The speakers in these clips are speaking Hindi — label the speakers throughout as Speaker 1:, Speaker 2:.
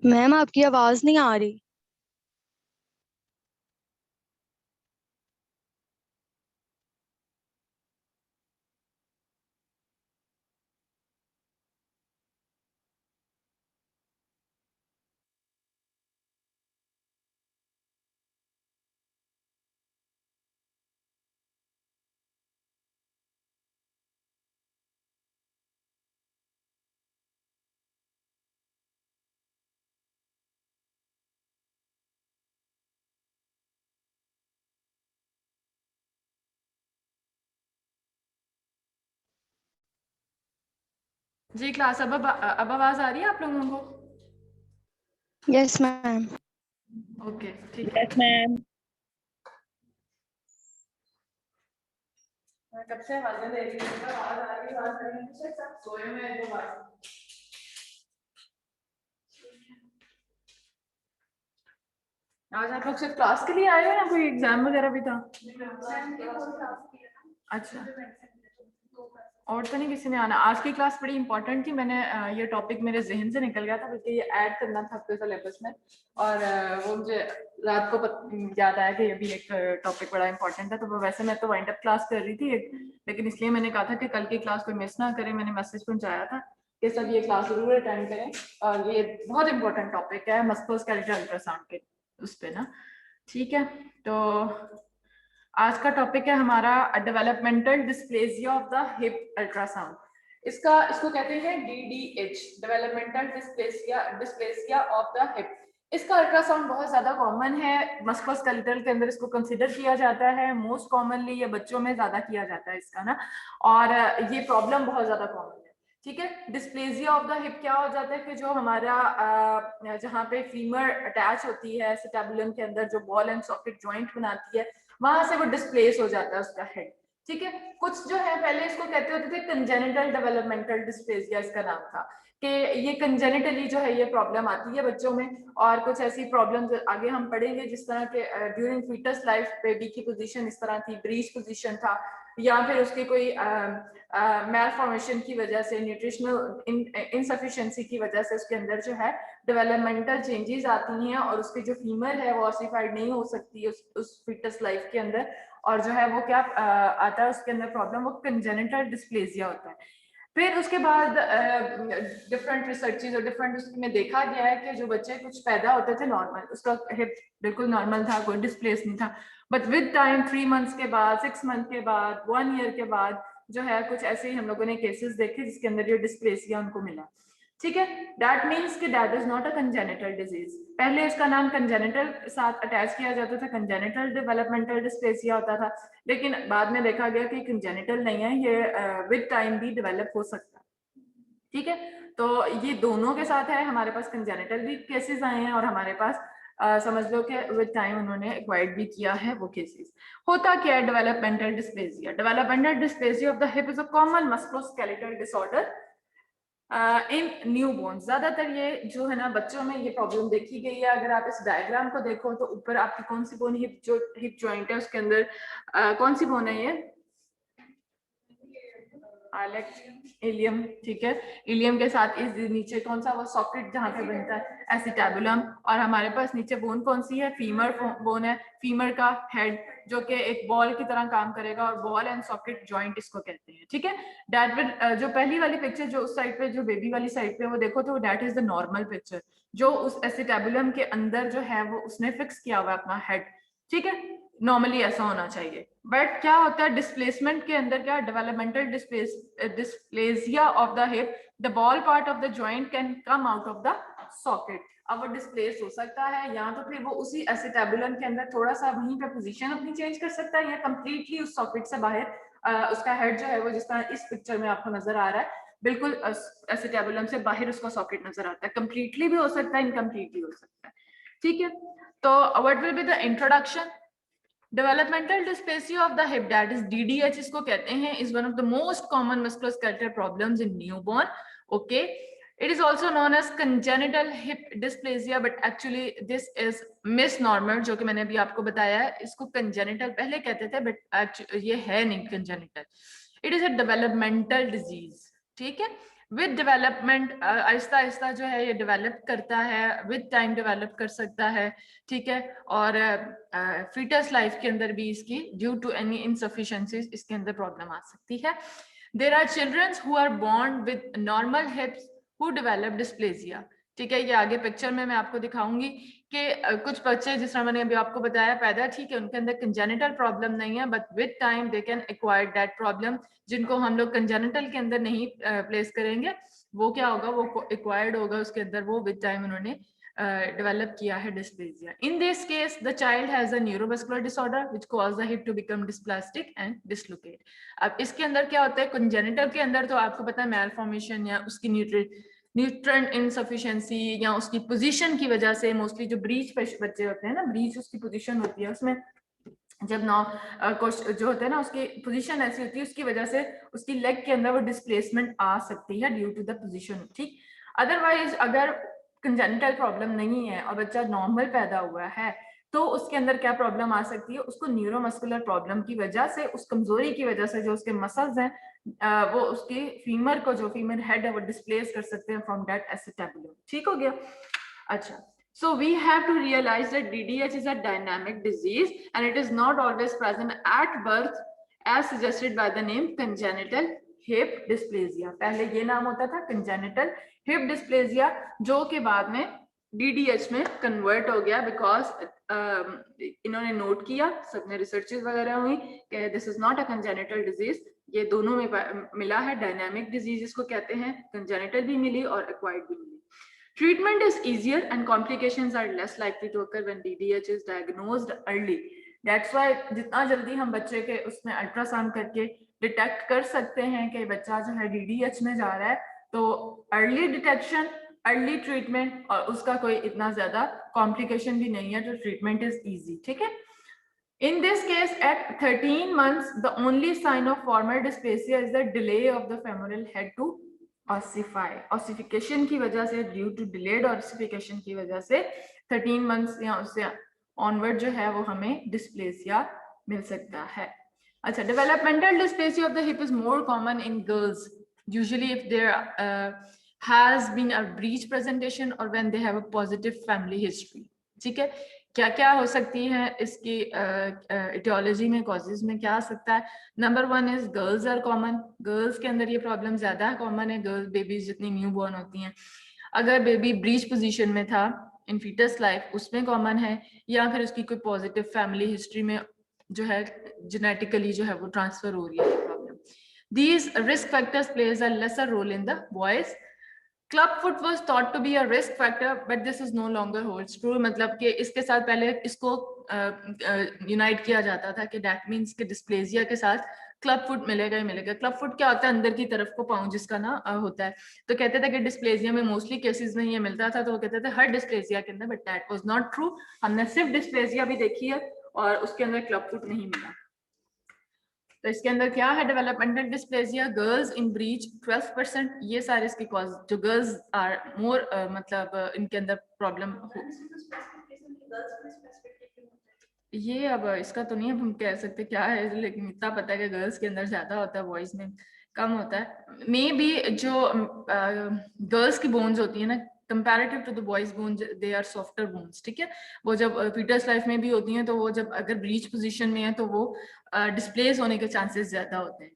Speaker 1: मैम आपकी आवाज नहीं आ रही।
Speaker 2: जी क्लास अब आवाज आ रही है आप लोगों को?
Speaker 1: Yes ma'am.
Speaker 2: ओके ठीक है।
Speaker 3: Yes ma'am.
Speaker 2: मैं कब से आवाजें दे रही हूँ, आवाज आ रही है, आवाज आ रही है, सब सोए हुए हैं जो बात। आज आप लोग सिर्फ क्लास के लिए आए हो या कोई एग्जाम वगैरह भी था? अच्छा, और तो नहीं किसी ने आना। आज की क्लास बड़ी इंपॉर्टेंट थी। मैंने ये टॉपिक मेरे जहन से निकल गया था, बल्कि ये ऐड करना था आपके सिलेबस में, और वो मुझे रात को याद आया कि ये भी एक टॉपिक बड़ा इंपॉर्टेंट है। तो वो वैसे मैं तो वाइंड अप क्लास कर रही थी लेकिन इसलिए मैंने कहा था कि कल की क्लास कोई मिस ना करे। मैंने मैसेज पहुंचाया था कि सब ये क्लास जरूर अटेंड करें, और ये बहुत इंपॉर्टेंट टॉपिक है मस्कुलोस्केलेटल अल्ट्रासाउंड के उस पे ना। ठीक है, तो आज का टॉपिक है हमारा developmental dysplasia of the hip ultrasound. इसको कहते हैं DDH, developmental dysplasia of the hip. इसका अल्ट्रासाउंड बहुत ज्यादा कॉमन है, मस्कुलोस्केलेटल के अंदर इसको कंसीडर किया जाता है। मोस्ट कॉमनली ये बच्चों में ज्यादा किया जाता है इसका ना, और ये प्रॉब्लम बहुत ज्यादा कॉमन है। ठीक है, डिस्प्लेसिया ऑफ द हिप क्या हो जाता है कि जो हमारा जहाँ पे फीमर अटैच होती है सेटेबुलम के अंदर, जो बॉल एंड सॉकेट जॉइंट बनाती है, वहां से वो डिस्प्लेस हो जाता है उसका हेड। ठीक है, कुछ जो है पहले इसको कहते होते थे कंजेनिटल डेवलपमेंटल डिस्प्लेसिया, इसका नाम था कि ये कंजेनिटली जो है ये प्रॉब्लम आती है बच्चों में। और कुछ ऐसी प्रॉब्लम आगे हम पढ़ेंगे, जिस तरह के ड्यूरिंग फीटस लाइफ बेबी की पोजीशन इस तरह थी, ब्रीच पोजीशन था, या फिर उसकी कोई मैलफॉर्मेशन की वजह से, न्यूट्रिशनल इनसफिशिएंसी की वजह से उसके अंदर जो है डेवलपमेंटल चेंजेस आती हैं, और उसकी जो फीमर है वो ऑसिफाइड नहीं हो सकती उस फीटस लाइफ के अंदर, और जो है वो क्या आता है उसके अंदर प्रॉब्लम, वो कंजेनिटल डिस्प्लेसिया होता है। फिर उसके बाद डिफरेंट रिसर्चेज और डिफरेंट उसमें देखा गया है कि जो बच्चे कुछ पैदा होते थे नॉर्मल, उसका हिप बिल्कुल नॉर्मल था, कोई डिस्प्लेस नहीं था, बट विद टाइम 3 मंथ्स के बाद, 6 मंथ के बाद, 1 ईयर के बाद जो है कुछ ऐसे ही हम लोगों ने केसेस देखे जिसके अंदर ये डिस्प्लेसिया उनको मिला। ठीक है, दैट मीन्स कि that is not a congenital disease. पहले इसका नाम कंजेनिटल के साथ अटैच किया जाता था, कंजेनिटल डेवलपमेंटल डिस्प्लेसिया होता था, लेकिन बाद में देखा गया कि कंजेनिटल नहीं है, ये विद टाइम भी डेवलप हो सकता है। ठीक है, तो ये दोनों के साथ है, हमारे पास कंजेनिटल भी केसेस आए हैं, और हमारे पास समझ लो कि विद टाइम उन्होंने एक्वायर्ड भी किया है वो केसेस। होता क्या है developmental dysplasia? Developmental dysplasia of the hip is a common musculoskeletal disorder in new bone. ज्यादातर ये जो है ना बच्चों में ये प्रॉब्लम देखी गई है। अगर आप इस डायग्राम को देखो तो ऊपर आपकी कौन सी बोन, हिप जॉइंट है उसके अंदर कौन सी बोन है ये? इलियम। ठीक है, इलियम के साथ इस नीचे कौन सा वो सॉकेट जहाँ पे बनता है? एसिटेबुलम। और हमारे पास नीचे बोन कौन सी है? फीमर बोन है, फीमर का हेड जो कि एक बॉल की तरह काम करेगा, और बॉल एंड सॉकेट जॉइंट इसको कहते हैं। ठीक है, दैट विल जो पहली वाली पिक्चर जो उस साइड पे, जो बेबी वाली साइड पे वो देखो तो that is the normal picture, जो उस एसिटेबुलम के अंदर जो है वो उसने फिक्स किया हुआ अपना हेड। ठीक है, नॉर्मली ऐसा होना चाहिए, बट क्या होता है डिस्प्लेसमेंट के अंदर, क्या developmental dysplasia of the hip, the ball part of the joint can come out of the socket. अब वो डिस्प्लेस हो सकता है, या तो फिर वो उसी एसिटेबुलम के अंदर थोड़ा सा वहीं पे पोजीशन अपनी चेंज कर सकता है, या कंप्लीटली उस सॉकेट से बाहर उसका हेड जो है वो जिस तरह इस पिक्चर में आपको नजर आ रहा है, बिल्कुल एसिटेबुलम से बाहर उसका सॉकेट नजर आता है। कंप्लीटली भी हो सकता है, इनकम्प्लीटली हो सकता है। ठीक है, तो what will be the introduction? Developmental dysplasia of the hip, that is DDH इसको कहते हैं, is one of the most common musculoskeletal problems in newborn. Okay, it is also known as congenital hip dysplasia, but actually this is misnomer, जो कि मैंने अभी आपको बताया है। इसको congenital पहले कहते थे, but ये है नहीं congenital, it is a developmental disease। ठीक है, विद डेवलपमेंट आहिस्ता आहिस्ता जो है ये डेवलप करता है, विद टाइम डेवलप कर सकता है, ठीक है। और फीटस लाइफ के अंदर भी इसकी ड्यू टू एनी इनसफिशिएंसीज इसके अंदर प्रॉब्लम आ सकती है। There are children who are born with normal hips who develop dysplasia, ठीक है। ये आगे पिक्चर में मैं आपको दिखाऊंगी कि कुछ बच्चे जिस तरह मैंने अभी आपको बताया पैदा ठीक है उनके अंदर कंजेनिटल प्रॉब्लम नहीं है, but with time they can acquire that problem. जिनको हम लोग कंजेनिटल के अंदर नहीं प्लेस करेंगे वो क्या होगा, वो एक्वायर्ड होगा उसके अंदर, वो विद टाइम उन्होंने डेवलप किया है dysplasia. In this case the child has a neuromuscular disorder which cause the hip to become dysplastic and dislocate. अब इसके अंदर क्या होता है, कंजेनिटल के अंदर तो आपको पता है मैलफॉर्मेशन या उसकी न्यूट्रिएंट इनसफिशिएंसी या उसकी पोजीशन की वजह से, मोस्टली जो ब्रीच बच्चे होते हैं ना, ब्रीच उसकी पोजीशन होती है, उसमें जब जो होता है ना उसकी पोजीशन ऐसी होती है, उसकी वजह से उसकी लेग के अंदर वो डिस्प्लेसमेंट आ सकती है ड्यू टू द पोजीशन, ठीक। अदरवाइज अगर कंजेनिटल प्रॉब्लम नहीं है और बच्चा नॉर्मल पैदा हुआ है तो उसके अंदर क्या प्रॉब्लम आ सकती है, उसको न्यूरोमस्कुलर प्रॉब्लम की वजह से, उस कमजोरी की वजह से जो उसके मसल्स हैं वो उसके फीमर को, जो फीमर हेड है वो डिस्प्लेस कर सकते हैं फ्रॉम दैट एसिटेबुलम, ठीक हो गया। अच्छा, so we have to realize that DDH is a dynamic disease and it is not always present at birth as suggested by the name congenital hip dysplasia। पहले ये नाम होता था congenital hip dysplasia जो कि बाद में DDH में कन्वर्ट हो गया बिकॉज इन्होंने नोट किया, सबने रिसर्चेस वगैरह हुई कि this is not a congenital disease, ये दोनों में मिला है, डायनामिक डिजीज इसको कहते हैं, कंजेनिटल भी मिली और एक्वायर्ड भी मिली। Treatment is easier and complications are less likely to occur when DDH is diagnosed early. That's why जितना जल्दी हम बच्चे के उसमें अल्ट्रासाउंड करके डिटेक्ट कर सकते हैं कि बच्चा जो है DDH में जा रहा है, तो अर्ली डिटेक्शन, अर्ली ट्रीटमेंट और उसका कोई इतना ज्यादा कॉम्प्लिकेशन भी नहीं है, तो ट्रीटमेंट इज इजी, ठीक है। In this case, at 13 months, the only sign of formal dysplasia is the delay of the femoral head to ossify. Ossification की वजह से, due to delayed ossification की वजह से 13 months या उससे onward जो है वो हमें dysplasia मिल सकता है। अच्छा, developmental dysplasia of the hip is more common in girls, usually if there has been a breech presentation or when they have a positive family history, ठीक है। क्या क्या हो सकती है इसकी इटियोलॉजी में, कॉजेज में क्या आ सकता है। Number 1 is girls are common, girls के अंदर ये प्रॉब्लम ज्यादा कॉमन है, गर्ल्स बेबीज जितनी न्यू बॉर्न होती हैं, अगर बेबी ब्रीच पोजीशन में था इन फीटस लाइफ उसमें कॉमन है, या फिर उसकी कोई पॉजिटिव फैमिली हिस्ट्री में जो है जेनेटिकली जो है वो ट्रांसफर हो रही है problem. These risk factors plays a lesser role in the boys. Club foot was thought to be a risk factor but this is no longer holds true, मतलब कि इसके साथ पहले इसको यूनाइट किया जाता था कि दैट मींस कि डिस्प्लेसिया के साथ क्लब फुट मिलेगा ही मिलेगा। क्लब फुट क्या होता है, अंदर की तरफ को पाँव जिसका ना होता है, तो कहते थे कि डिस्प्लेसिया में मोस्टली केसेस में ये मिलता था, तो वो कहते थे हर डिस्प्लेसिया के अंदर, but that was not true. हमने सिर्फ डिस्प्लेसिया भी देखी है और उसके अंदर क्लब फुट नहीं मिला। तो इसके अंदर क्या है, developmental dysplasia, girls in breach 12%, ये सारे इसके कॉज, जो गर्ल्स आर मोर मतलब इनके अंदर प्रॉब्लम हो। ये अब इसका तो नहीं अब हम कह सकते क्या है, लेकिन इतना पता है कि गर्ल्स के अंदर ज्यादा होता है, बॉयज में कम होता है। मे बी जो गर्ल्स की बोन्स होती है ना comparative to the boys bones, they are softer bones, ठीक है। वो जब फीटस लाइफ में भी होती हैं तो वो जब अगर ब्रीच पोजीशन में है तो वो डिस्प्लेस होने के चांसेस ज्यादा होते हैं,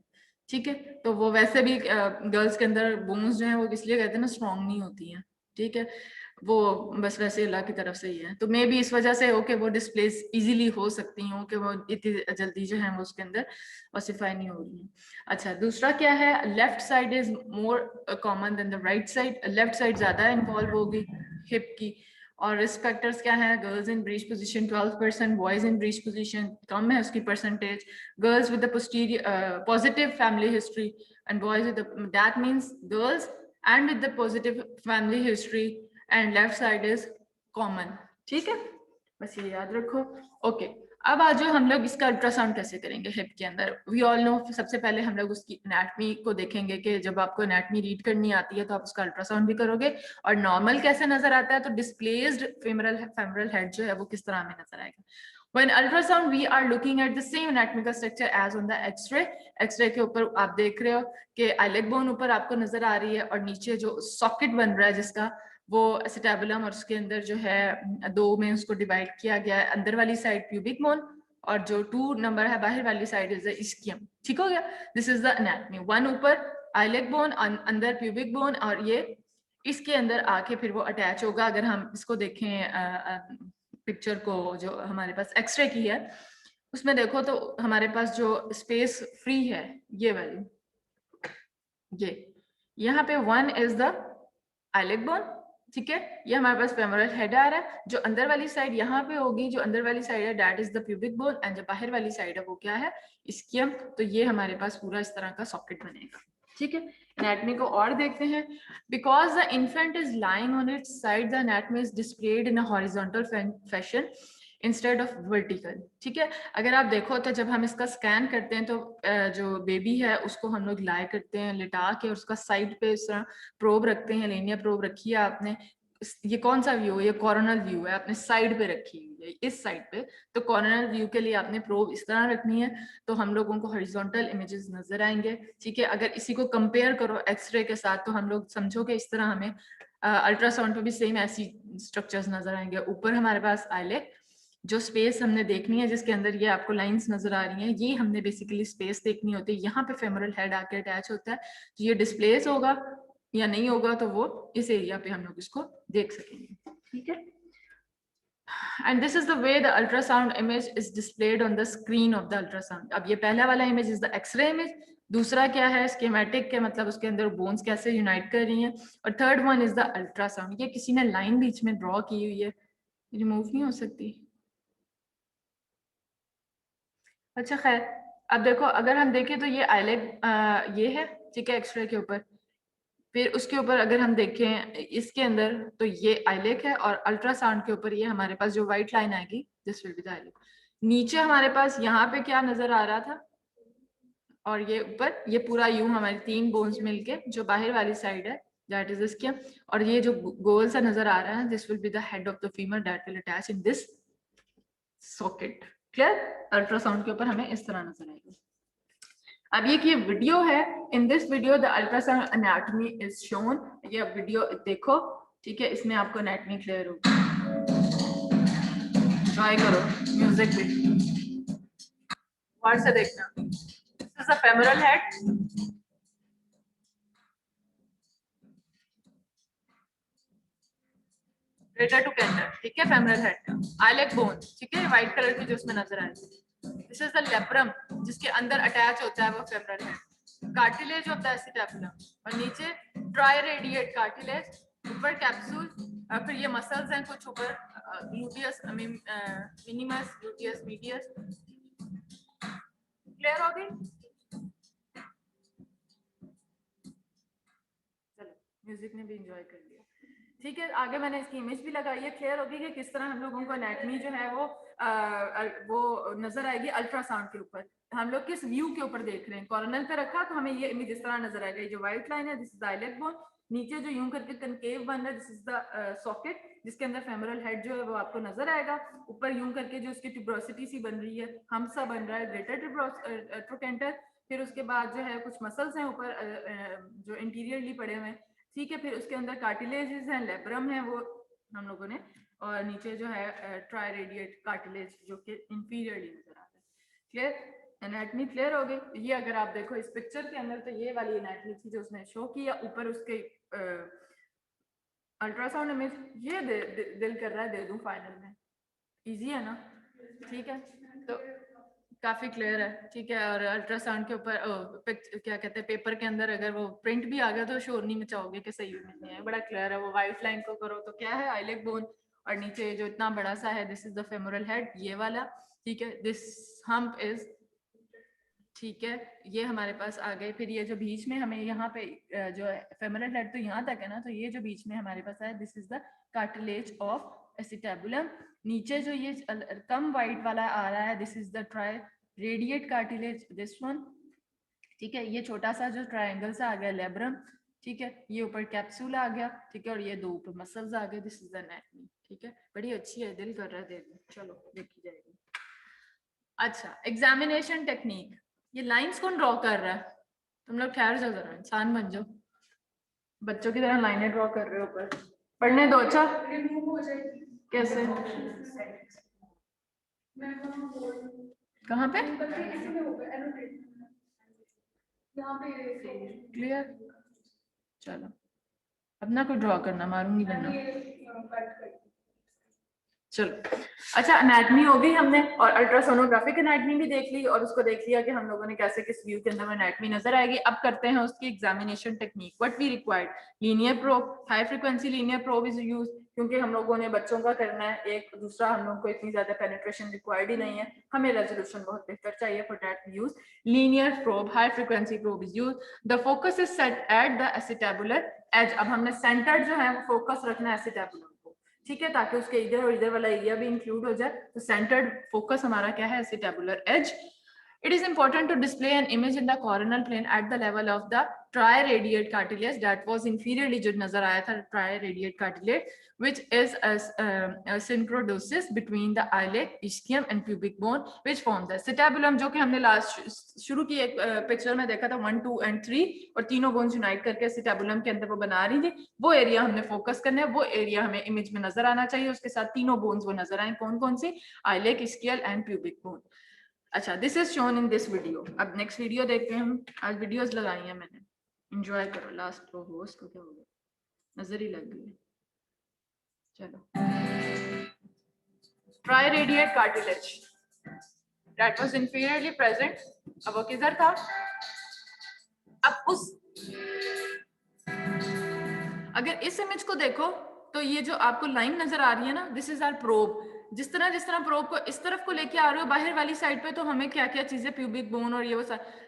Speaker 2: ठीक है। तो वो वैसे भी गर्ल्स के अंदर बोन्स जो है वो इसलिए कहते हैं ना स्ट्रॉन्ग नहीं होती हैं, ठीक है, वो बस वैसे अल्लाह की तरफ से ही है। तो मे भी इस वजह से ओके वो डिस्प्लेस इजीली हो सकती हैं कि वो इतनी जल्दी जो है वो उसके अंदर ऑसिफाई नहीं हो रही है। अच्छा, दूसरा क्या है, left side is more common than the right side, left side ज्यादा इन्वॉल्व होगी हिप की। और रिस्क फैक्टर्स क्या है, girls in breech position 12%, boys in breech position कम है उसकी percentage, girls with the posterior positive family history and boys with that means girls and with the positive family history and left side is common, ठीक है, बस ये याद रखो। ओके, अब आज हम लोग इसका अल्ट्रासाउंड कैसे करेंगे हिप के अंदर। वी ऑल नो, सबसे पहले हम लोग उसकी एनाटमी को देखेंगे कि जब आपको एनाटमी रीड करनी आती है तो आप उसका अल्ट्रासाउंड भी करोगे, और नॉर्मल कैसे नजर आता है, तो डिस्प्लेस्ड फेमरल हेड जो है वो किस तरह में नजर आएगा। When ultrasound we are looking at the same anatomical structure as on the X-ray. X-ray के ऊपर आप देख रहे हो कि आइलेट बोन ऊपर आपको नजर आ रही है और नीचे जो सॉकेट बन रहा है जिसका वो एसिटाबुलम और उसके अंदर जो है दो में उसको डिवाइड किया गया है, अंदर वाली साइड प्यूबिक बोन और जो 2 नंबर है बाहर वाली साइड इज द इस्कियम। ठीक हो गया, this is the anatomy. One ऊपर आइलेट बोन, अंदर प्यूबिक बोन और ये इसके अंदर आके फिर वो अटैच होगा। अगर हम इसको देखें पिक्चर को जो हमारे पास एक्सरे की है उसमें देखो तो हमारे पास जो स्पेस फ्री है ये वाली, ये यहाँ पे 1 इज द आइलेट बोन, ठीक है, ये हमारे पास फेमोरल हेड आ रहा है। जो अंदर वाली साइड यहाँ पे होगी, जो अंदर वाली साइड है that is the pubic bone and जो बाहर वाली साइड है वो क्या है, इस्कियम। तो ये हमारे पास पूरा इस तरह का सॉकेट बनेगा। ठीक है, एनाटमी को और देखते हैं। Because the infant is lying on it's side the anatomy is displayed in a horizontal fashion instead of vertical. ठीक है, अगर आप देखो तो जब हम इसका स्कैन करते हैं तो जो बेबी है उसको हम लोग लाए करते हैं लिटा के और उसका साइड पे इस तरह प्रोब रखते हैं। लेनियर प्रोब रखी है आपने, ये कौन सा व्यू है, ये कॉर्नल व्यू है, आपने साइड पे रखी हुई है इस साइड पे। तो कॉर्नल व्यू के लिए आपने प्रोब इस तरह रखनी है तो हम लोगों को हॉरिजॉन्टल इमेजेस नजर आएंगे। ठीक है, अगर इसी को कंपेयर करो एक्सरे के साथ तो हम लोग समझो कि इस तरह हमें अल्ट्रासाउंड पे भी सेम ऐसी स्ट्रक्चर्स नजर आएंगे। ऊपर हमारे पास आइलेट, जो स्पेस हमने देखनी है जिसके अंदर ये आपको लाइंस नजर आ रही हैं, ये हमने बेसिकली स्पेस देखनी होती है। यहाँ पे फेमोरल हेड आके अटैच होता है, तो ये डिस्प्लेस होगा या नहीं होगा तो वो इस एरिया पे हम लोग इसको देख सकेंगे। ठीक है, and this is the way the ultrasound image is displayed on the screen of the ultrasound. अब ये पहला वाला image is the X-ray image, दूसरा क्या है स्कीमेटिक के, मतलब उसके अंदर बोन्स कैसे यूनाइट कर रही हैं, और third one is the ultrasound. ये किसी ने लाइन बीच में ड्रॉ की हुई है, रिमूव नहीं हो सकती। अच्छा खैर, अब देखो अगर हम देखें तो ये आइलेट ये है, ठीक है, एक्सरे के ऊपर। फिर उसके ऊपर अगर हम देखें इसके अंदर तो ये आइलेट है और अल्ट्रासाउंड के ऊपर ये हमारे पास जो व्हाइट लाइन आएगी this will be the islet. नीचे हमारे पास यहाँ पे क्या नजर आ रहा था, और ये ऊपर ये पूरा यूं हमारी 3 बोन्स मिलके जो बाहर वाली साइड है दैट इज इसके, और ये जो गोल सा नजर आ रहा है this will be the head of the femur that will attach in this socket. Clear, ultrasound के ऊपर हमें इस तरह नजर आएगा। अब ये की वीडियो है, in this video the ultrasound anatomy is shown. ये वीडियो देखो, ठीक है, इसमें आपको एनाटॉमी क्लियर होगी। ट्राई करो म्यूजिक भी और से देखना। This is the femoral head, greater trochanter, ठीक है, फेमोरल हेड का आइलेट बोन, ठीक है, व्हाइट कलर की जो उसमें नजर आए। दिस इज द लेब्रम जिसके अंदर अटैच होता है वो फेमोरल हेड। कार्टिलेज होता है एसिटाबुलम और नीचे ट्राई रेडिएट कार्टिलेज, ऊपर कैप्सूल, फिर ये मसल्स हैं कुछ ऊपर, gluteus minimus, gluteus medius. Clear हो गई? चलो म्यूजिक ने भी एंजॉय कर लिया। ठीक है, आगे मैंने इसकी इमेज भी लगाई है, क्लियर होगी कि किस तरह हम लोगों को एनाटॉमी जो है वो नजर आएगी अल्ट्रासाउंड के ऊपर। हम लोग किस व्यू के ऊपर देख रहे हैं, कॉर्नल पे रखा तो हमें ये इमेज इस तरह नजर आएगा। ये जो व्हाइट लाइन है this is the islet bone, नीचे जो यूं करके कनकेव बन रहा है दिस इज द सॉकेट जिसके अंदर फेमोरल हेड जो है वो आपको नजर आएगा। ऊपर यूं करके जो उसकी ट्यूब्रोसिटी सी बन रही है, हम सा बन रहा है ग्रेटर ट्रोकेंटर। फिर उसके बाद जो है कुछ मसल्स हैं ऊपर जो इंटीरियरली पड़े हुए हैं, ठीक है। फिर उसके अंदर कार्टिलेजेस हैं, लेब्रम है वो हम लोगों ने, और नीचे जो है ट्राई रेडिएट कार्टिलेज जो कि इंफीरियरली नजर आता है। क्लियर, एनाटॉमी क्लियर हो गई। ये अगर आप देखो इस पिक्चर के अंदर तो ये वाली एनाटॉमी थी जो उसने शो किया। ऊपर उसके अल्ट्रासाउंड इमेज ये दिल कर रहा है दे दूं फाइनल में, इजी है ना? ठीक है, तो काफी क्लियर है, ठीक है। और अल्ट्रासाउंड के ऊपर क्या कहते हैं पेपर के अंदर अगर वो प्रिंट भी आ गया तो शोर नहीं मचाओगे कि सही नहीं है, बड़ा क्लियर है। वो व्हाइट लाइन को करो तो क्या है, आइलेट बोन, और नीचे जो इतना बड़ा सा है this is the femoral head, ये वाला, ठीक है। दिस हम्प इज, ठीक है, ये हमारे पास आ गए। फिर ये जो बीच में हमें यहाँ पे जो फेमोरल हेड तो यहाँ तक है ना, तो ये जो बीच में हमारे पास है this is the cartilage of acetabulum. नीचे जो ये कम वाइट वाला आ रहा है this is the try radiate cartilage, this one, ठीक है। ये छोटा सा जो ट्रायंगल सा आ गया लेब्रम, ठीक है। ये ऊपर कैप्सूल आ गया, ठीक है, और ये दो ऊपर मसल्स आ गए, दिस इज द एनाटॉमी, ठीक है। बड़ी अच्छी है, दिल कर रहा है देखने, चलो देखी जाएगी। अच्छा, एग्जामिनेशन टेक्निक, ये लाइंस कौन ड्रॉ कर रहा है? तुम लोग ठहर जाओ जरा, इंसान बन जाओ, बच्चों की तरह लाइनें ड्रॉ कर रहे हो ऊपर। पढ़ने दो। अच्छा कैसे, कहाँ पे? क्लियर, चलो अब ना कोई ड्रॉ करना, मारूंगी वरना। चलो अच्छा, एनाटमी हो गई हमने, और अल्ट्रासोनोग्राफिक एनाटमी भी देख ली, और उसको देख लिया कि हम लोगों ने कैसे किस व्यू के अंदर एनाटमी नजर आएगी। अब करते हैं उसकी examination technique. What we required, linear probe, high frequency linear probe is use, क्योंकि हम लोगों ने बच्चों का करना है एक, दूसरा हम लोग को इतनी ज्यादा पेनिट्रेशन रिक्वायर्ड ही नहीं है, हमें रेजोल्यूशन बहुत बेहतर चाहिए, for that we use linear probe, high frequency probe is use. The focus is set at the acetabular edge, अब हमने सेंटर्ड जो है वो फोकस रखना है एसिटेबुलर को, ठीक है, ताकि उसके इधर और इधर वाला एरिया भी इंक्लूड हो जाए। तो सेंटर्ड फोकस हमारा क्या है, acetabular as. It is important to display an image in the coronal plane at the level of the triradiate cartilage that was inferiorly, जो नजर आया था triradiate cartilage, which is a synchrodosis between the iliac, ischium and pubic bone, which forms the acetabulum, जो कि हमने लास्ट शुरू की एक पिक्चर में देखा था 1, 2 and 3, और तीनों बोन्स यूनाइट करके acetabulum के अंदर वो बना रही थी। वो एरिया हमने फोकस करना है, वो एरिया हमें इमेज में नजर आना चाहिए, उसके साथ तीनों बोन्स वो नजर आए, कौन कौन सी, iliac, ischial and pubic bone। अच्छा, this is shown in this video. अब नेक्स्ट वीडियो देखते हैं हम, आज वीडियोस लगाई हैं मैंने, एंजॉय करो। लास्ट को होस्ट को क्या हो गया, नजर ही लग गई। चलो, triradiate cartilage that was inferiorly present, अब वो किधर था, अब उस, अगर इस इमेज को देखो तो ये जो आपको लाइन नजर आ रही है ना, दिस इज आवर प्रोब। जिस तरह प्रोब को इस तरफ को लेके आ रहे हो बाहर वाली साइड पे, तो हमें क्या क्या चीजें, प्यूबिक बोन और ये वो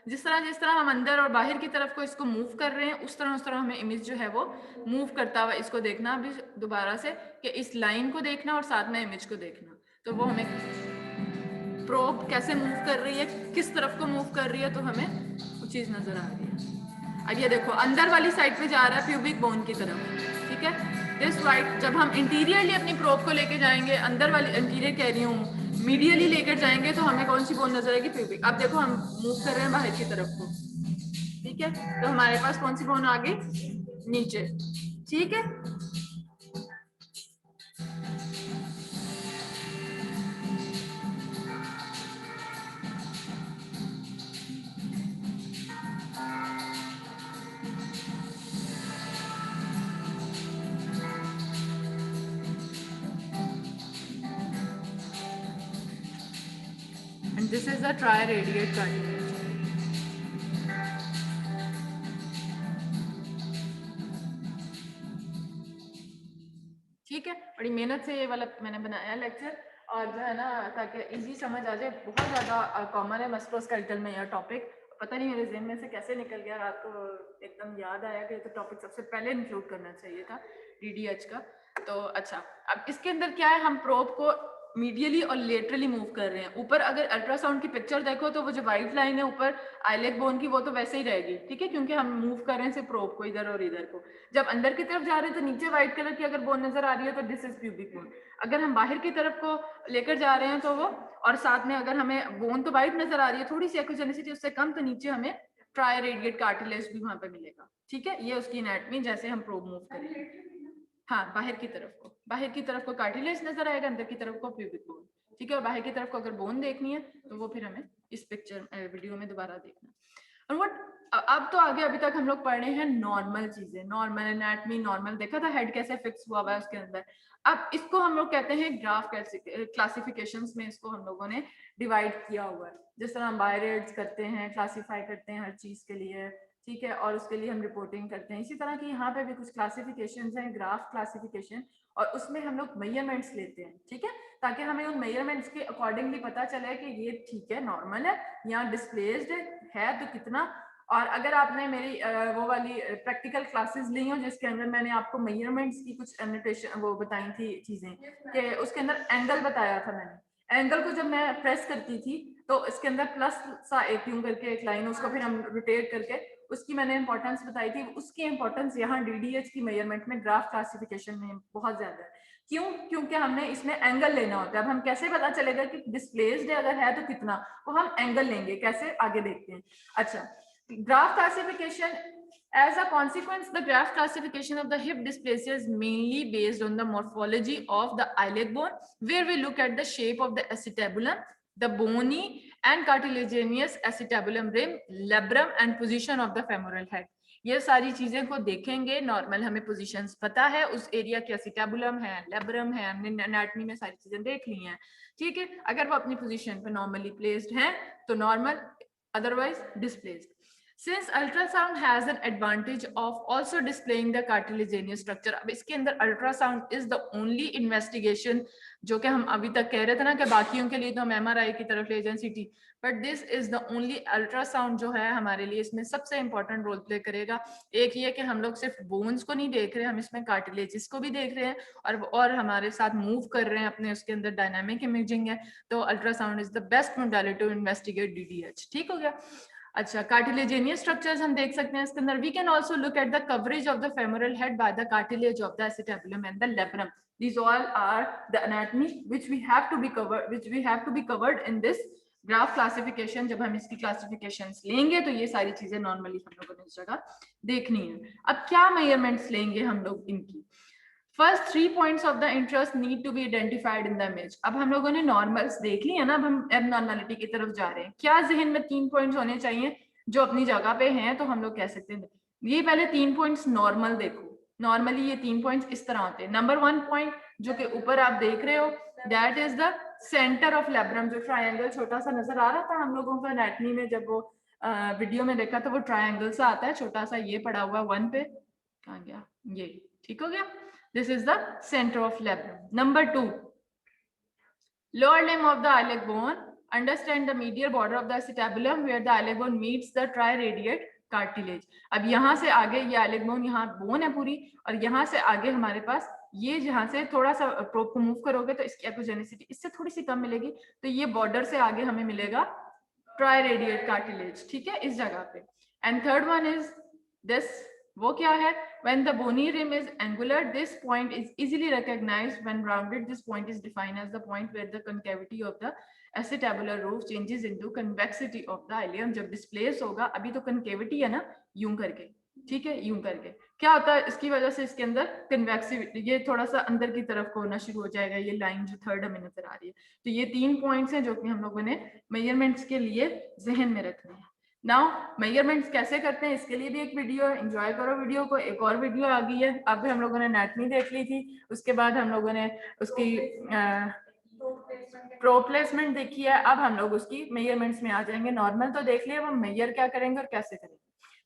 Speaker 2: जिस तरह हम अंदर और बाहर की तरफ को इसको मूव कर रहे हैं, उस तरह हमें इमेज जो है वो मूव करता हुआ इसको देखना। अभी दोबारा से कि इस लाइन को देखना और साथ में इमेज को देखना, तो वो हमें प्रोब कैसे मूव कर रही है, किस तरफ को मूव कर रही है, तो हमें वो चीज नजर आ रही है। अब ये देखो अंदर वाली साइड पे जा रहा है, प्यूबिक बोन की तरफ, ठीक है। दिस राइट, जब हम इंटीरियरली अपनी प्रोब को लेके जाएंगे, अंदर वाली, इंटीरियर कह रही हूँ, मीडियली लेकर जाएंगे, तो हमें कौन सी बोन नजर आएगी, प्यूबिक। अब देखो हम मूव कर रहे हैं बाहर की तरफ को, ठीक है, तो हमारे पास कौन सी बोन आ गई, नीचे, ठीक है। And this is a triradiate cartilage, ठीक है। बड़ी मेहनत से ये वाला मैंने बनाया लेक्चर, और जो है ना, ताकि इजी समझ आ जाए। बहुत ज़्यादा कॉमन है मस्कुलोस्केलेटल में यह टॉपिक, पता नहीं मेरे ज़हन में से कैसे निकल गया, रात को एकदम याद आया कि ये तो टॉपिक सबसे पहले इंक्लूड करना चाहिए था, डीडीएच का। तो अच्छा, अब इसके अंदर क्या है, हम प्रोब को मीडियली और लेटरली मूव कर रहे हैं। ऊपर अगर अल्ट्रासाउंड की पिक्चर देखो तो वो जो व्हाइट लाइन है ऊपर आइलेक बोन की, वो तो वैसे ही रहेगी, ठीक है, क्योंकि हम मूव कर रहे हैं सिर्फ प्रोब को इधर और इधर को। जब अंदर की तरफ जा रहे हैं तो नीचे व्हाइट कलर की अगर बोन नजर आ रही है तो दिस इज प्यूबिक बोन। अगर हम बाहर की तरफ को लेकर जा रहे हैं तो वो, और साथ में अगर हमें बोन तो व्हाइट नजर आ रही है, थोड़ी सी एक्यूजेनिसिटी उससे कम, तो नीचे हमें ट्राइरेडिएट कार्टिलेज भी वहां पे मिलेगा, ठीक है। ये उसकी एनाटमी, जैसे हम प्रोब मूव करेंगे। हाँ, बाहर की तरफ को कार्टिलेज नजर आएगा, अंदर की तरफ को प्यूबिक बोन, ठीक है। और बाहर की तरफ को अगर बोन देखनी है तो वो फिर हमें इस पिक्चर वीडियो में दोबारा देखना। और व्हाट, अब तो आगे, अभी तक हम लोग पढ़ रहे हैं नॉर्मल चीजें, नॉर्मल एनाटमी, नॉर्मल देखा था हेड कैसे फिक्स हुआ हुआ है उसके अंदर। अब इसको हम लोग कहते हैं ग्राफ क्लासिफिकेशंस में, इसको हम लोगों ने डिवाइड किया हुआ है। जिस तरह हम बायरेट्स करते हैं, क्लासीफाई करते हैं हर चीज के लिए, ठीक है, और उसके लिए हम रिपोर्टिंग करते हैं। इसी तरह की यहाँ पे भी कुछ क्लासिफिकेशंस हैं, ग्राफ क्लासिफिकेशन, और उसमें हम लोग मेजरमेंट्स लेते हैं, ठीक है, ताकि हमें उन मेजरमेंट्स के अकॉर्डिंगली पता चले कि ये ठीक है, नॉर्मल है, या डिस्प्लेस्ड है तो कितना। और अगर आपने मेरी वो वाली प्रैक्टिकल क्लासेस ली हो जिसके अंदर मैंने आपको मेजरमेंट्स की कुछ एनोटेशन वो बताई थी चीजें, कि उसके अंदर एंगल बताया था मैंने, एंगल को जब मैं प्रेस करती थी तो इसके अंदर प्लस सा एक यूं करके एक लाइन, उसको फिर हम रोटेट करके उसकी मैंने इंपॉर्टेंस बताई थी। उसकी इंपॉर्टेंस यहाँ डीडीएच की मेजरमेंट में, ग्राफ क्लासिफिकेशन में बहुत ज्यादा है। क्यों? क्योंकि हमने इसमें एंगल लेना होता है। अब हम कैसे पता चलेगा कि डिस्प्लेस्ड अगर है तो कितना, वो हम एंगल लेंगे, कैसे आगे देखते हैं। अच्छा, graph classification, as a consequence the graph classification of the hip dysplasia is mainly based on the morphology of the iliac bone, where we look at the shape of the acetabulum, the bony and cartilaginous acetabulum rim, labrum and position of the femoral head। ये सारी चीजें को देखेंगे। नॉर्मल हमें पोजीशंस पता है, उस एरिया के एसिटाबुलम है, लेब्रम है, हमने एनाटॉमी में सारी चीजें देख ली हैं, ठीक है। अगर वो अपनी पोजीशन पे नॉर्मली प्लेस्ड हैं तो normal, otherwise displaced. Since ultrasound has an advantage of also displaying the cartilaginous structure, अब इसके अंदर ultrasound is the only investigation, जो कि हम अभी तक कह रहे थे ना कि बाकियों के लिए तो हम MRI की तरफ ले जाएं, CT, but this is the only ultrasound जो है हमारे लिए इसमें सबसे इंपॉर्टेंट रोल प्ले करेगा। एक ये कि हम लोग सिर्फ बोन्स को नहीं देख रहे, हम इसमें कार्टिलेजेस को भी देख रहे हैं और हमारे साथ मूव कर रहे हैं अपने, उसके अंदर डायनामिक इमेजिंग है। तो ultrasound is the best modality to investigate DDH। ठीक हो गया। अच्छा, कार्टिलेजिनियस स्ट्रक्चर्स हम देख सकते हैं इसके अंदर। We can also look at the coverage of the femoral head by the cartilage of the acetabulum and the labrum। These all are the anatomy which we have to be covered in this graph classification. जब हम इसकी क्लासिफिकेशंस लेंगे तो ये सारी चीजें नॉर्मली हम लोगों ने इस जगह देखनी है। अब क्या मेजरमेंट्स लेंगे हम लोग इनकी? First 3 points of the interest need to be identified in the image. अब हम लोगों ने नॉर्मल्स देख ली है ना, अब हम एबनॉर्मलिटी की तरफ जा रहे हैं। क्या जहन में 3 पॉइंट्स होने चाहिए जो अपनी जगह पे हैं, तो हम लोग कह सकते हैं ये पहले 3 पॉइंट्स नॉर्मल देखो। नॉर्मली ये 3 पॉइंट्स इस तरह होते हैं। नंबर 1 पॉइंट जो कि ऊपर आप देख रहे हो, that is the centre of labrum. जो ट्रायंगल छोटा सा नजर आ रहा था हम लोगों को एनाटॉमी में, जब वो वीडियो में देखा तो वो ट्रायंगल सा आता है छोटा सा, ये पड़ा हुआ 1 पे, कहाँ गया ये, ठीक हो गया। This is the center of labrum. Number 2, lower limb of the iliac bone. Understand the medial border of the acetabulum where the iliac bone meets the triradiate cartilage। अब यहाँ से आगे ये iliac bone, यहाँ बोन है पूरी, और यहाँ से आगे हमारे पास ये, जहाँ से थोड़ा सा प्रोब को मूव करोगे तो इसकी एपोजेनिसिटी इससे थोड़ी सी कम मिलेगी, तो ये बॉर्डर से आगे हमें मिलेगा ट्राइरेडिएट कार्टिलेज, ठीक है, इस जगह पे। And third one is this, वो क्या है? When the bony rim is angular, this point is easily recognized. When rounded, this point is defined as the point where the concavity of the acetabular roof changes into convexity of the ilium। जब displace होगा, अभी तो concavity है ना, यूं करके, ठीक है, यूं करके क्या होता है, इसकी वजह से इसके अंदर कन्वेक्सिविटी, ये थोड़ा सा अंदर की तरफ को होना शुरू हो जाएगा। ये लाइन जो थर्ड हमें नजर आ रही है, तो ये 3 पॉइंट्स हैं जो कि हम लोगों ने मेजरमेंट्स के लिए जहन में रखने हैं। नाउ मेजरमेंट्स कैसे करते हैं, इसके लिए भी एक वीडियो, एंजॉय करो वीडियो को। एक और वीडियो आ गई है, अब हम लोगों ने एनाटॉमी देख ली थी, उसके बाद हम लोगों ने उसकी प्रो प्लेसमेंट देखी है, अब हम लोग उसकी मेजरमेंट्स में आ जाएंगे। नॉर्मल तो देख लिया, अब हम मेजर क्या करेंगे और कैसे करेंगे।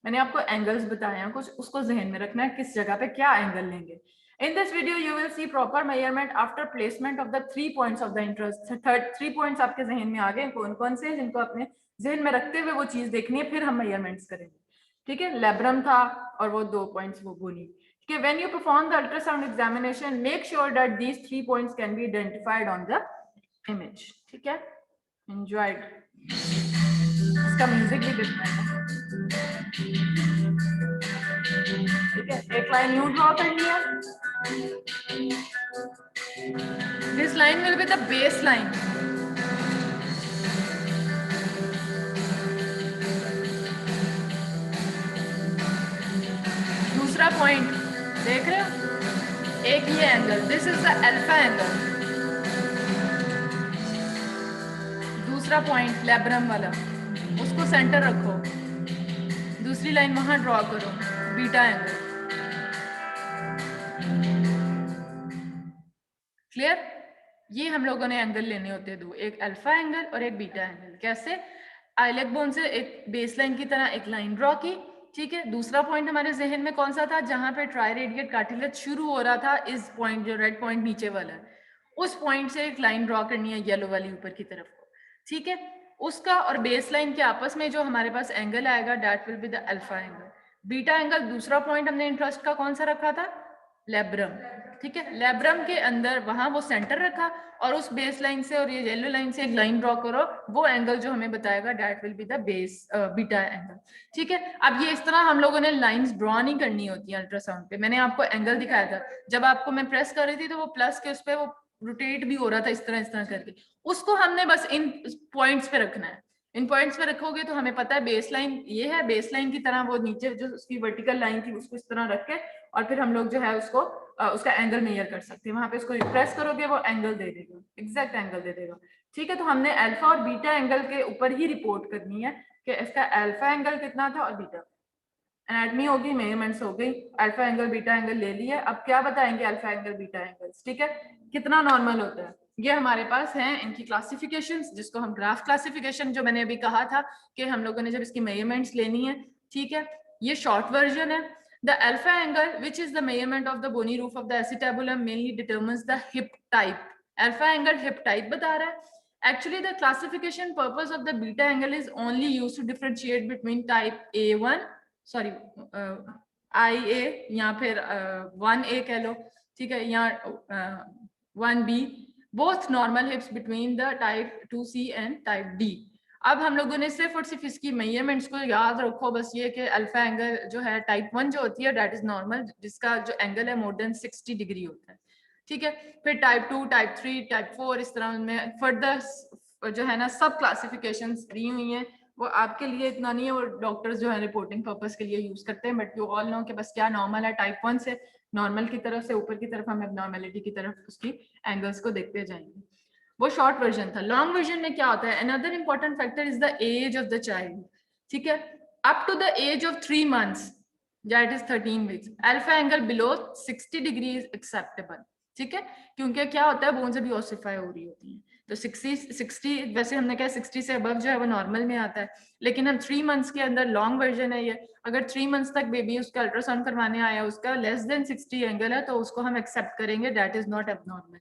Speaker 2: मैंने आपको एंगल्स बताए हैं, कुछ उसको जहन में रखना है, किस जगह पे क्या एंगल लेंगे। In this video you will see proper measurement after placement of the 3 points of the interest। 3 points आपके जहन में आ गए, कौन कौन से, जिनको अपने जहन में रखते हुए वो चीज देखनी है, फिर हम मेजरमेंट्स करेंगे, ठीक है। लेब्रम था और वो 2 पॉइंट्स वो बोनी, ठीक है। When you perform the ultrasound examination, make sure that these 3 points can be identified on the image, ठीक है। Enjoyed। इसका म्यूजिक भी डिफरेंट है, ठीक है। एक लाइन यूं ड्रॉ करनी है, this line will be the baseline। दूसरा पॉइंट देख रहे हो, एक ये angle, this is the alpha angle. दूसरा पॉइंट लेब्रम वाला, उसको सेंटर रखो, दूसरी लाइन वहां ड्रॉ करो, बीटा एंगल। क्लियर? ये हम लोगों ने एंगल लेने होते हैं 2, एक अल्फा एंगल और एक बीटा एंगल। कैसे? आइलेक बोन से एक बेसलाइन की तरह एक लाइन ड्रॉ की, ठीक है। दूसरा पॉइंट हमारे जहन में कौन सा था, जहां पे ट्राइरेडिएट कार्टिलेज शुरू हो रहा था, इस पॉइंट जो रेड पॉइंट नीचे वाला है, उस पॉइंट से एक लाइन ड्रॉ करनी है येलो वाली ऊपर की तरफ को, ठीक है। उसका और बेसलाइन के आपस में जो हमारे पास एंगल आएगा, that will be the alpha angle. Beta angle, दूसरा पॉइंट हमने इंटरेस्ट का कौन सा रखा था, लेब्रम, ठीक है। लेब्रम के अंदर वहां वो सेंटर रखा और उस बेस लाइन से और ये येलो लाइन से एक लाइन ड्रॉ करो, वो एंगल जो हमें बताएगा that will be the base beta angle, ठीक है। अब ये इस तरह हम लोगों ने लाइंस ड्रॉ नहीं करनी होती है अल्ट्रासाउंड पे। मैंने आपको एंगल दिखाया था, जब आपको मैं प्रेस कर रही थी तो वो प्लस के उस पे वो रोटेट भी हो रहा था इस तरह करके, उसको हमने बस इन पॉइंट्स पे रखना है। इन पॉइंट्स पे रखोगे तो हमें पता है बेस लाइन ये है, बेस लाइन की तरह वो नीचे जो उसकी वर्टिकल लाइन थी उसको इस तरह रख के और फिर हम लोग जो है उसको उसका एंगल मेजर कर सकते हैं। वहां पे उसको प्रेस करोगे वो एंगल दे देगा, एग्जैक्ट एंगल दे देगा, ठीक है। तो हमने अल्फा और बीटा एंगल के ऊपर ही रिपोर्ट करनी है कि इसका अल्फा एंगल कितना था और बीटा। एनाटमी होगी, मेजरमेंट्स हो गई, अल्फा एंगल बीटा एंगल ले लिया। अब क्या बताएंगे अल्फा एंगल बीटा एंगल्स, ठीक है, कितना नॉर्मल होता है ये हमारे पास है इनकी क्लासिफिकेशंस, जिसको हम ग्राफ क्लासिफिकेशन जो मैंने अभी कहा था कि हम लोगों ने जब इसकी मेजरमेंट्स लेनी है, ठीक है। ये शॉर्ट वर्जन है। The alpha angle, which is the measurement of the bony roof of the acetabulum, mainly determines the hip type. Alpha angle hip type बता रहा है. Actually, the classification purpose of the beta angle is only used to differentiate between type A1, sorry, IA या फिर 1A कह लो, ठीक है, या 1B, both normal hips between the type 2C and type D. अब हम लोगों ने सिर्फ और सिर्फ इसकी मेजरमेंट्स को याद रखो, बस ये कि अल्फा एंगल जो है टाइप 1 जो होती है दैट इज नॉर्मल, जिसका जो एंगल है मोर देन 60 डिग्री होता है, ठीक है। फिर टाइप 2, टाइप 3, टाइप 4 इस तरह में फर्दर जो है ना सब क्लासिफिकेशंस दी हुई हैं। वो आपके लिए इतना नहीं है, वो डॉक्टर्स जो है रिपोर्टिंग पर्पस के लिए यूज करते हैं, बट यू ऑल नो कि बस क्या नॉर्मल है। टाइप 1 से नॉर्मल की तरफ से ऊपर की तरफ हम एबनॉर्मेलिटी की तरफ उसकी एंगल्स को देखते जाएंगे। वो शॉर्ट वर्जन था। लॉन्ग वर्जन में क्या होता है, another important factor is the age of the child, ठीक है। Up to the age of 3 months, that is 13 weeks, alpha angle below 60 degree is acceptable, ठीक है। क्योंकि क्या होता है बोन्स अभी ऑसिफाई हो रही होती हैं, तो 60 वैसे हमने कहा 60 से अबव जो है वो नॉर्मल में आता है, लेकिन हम 3 months के अंदर लॉन्ग वर्जन है ये। अगर 3 months तक बेबी उसका अल्ट्रासाउंड करवाने आया, उसका लेस देन 60 एंगल है, तो उसको हम एक्सेप्ट करेंगे, दैट इज नॉट एबनॉर्मल,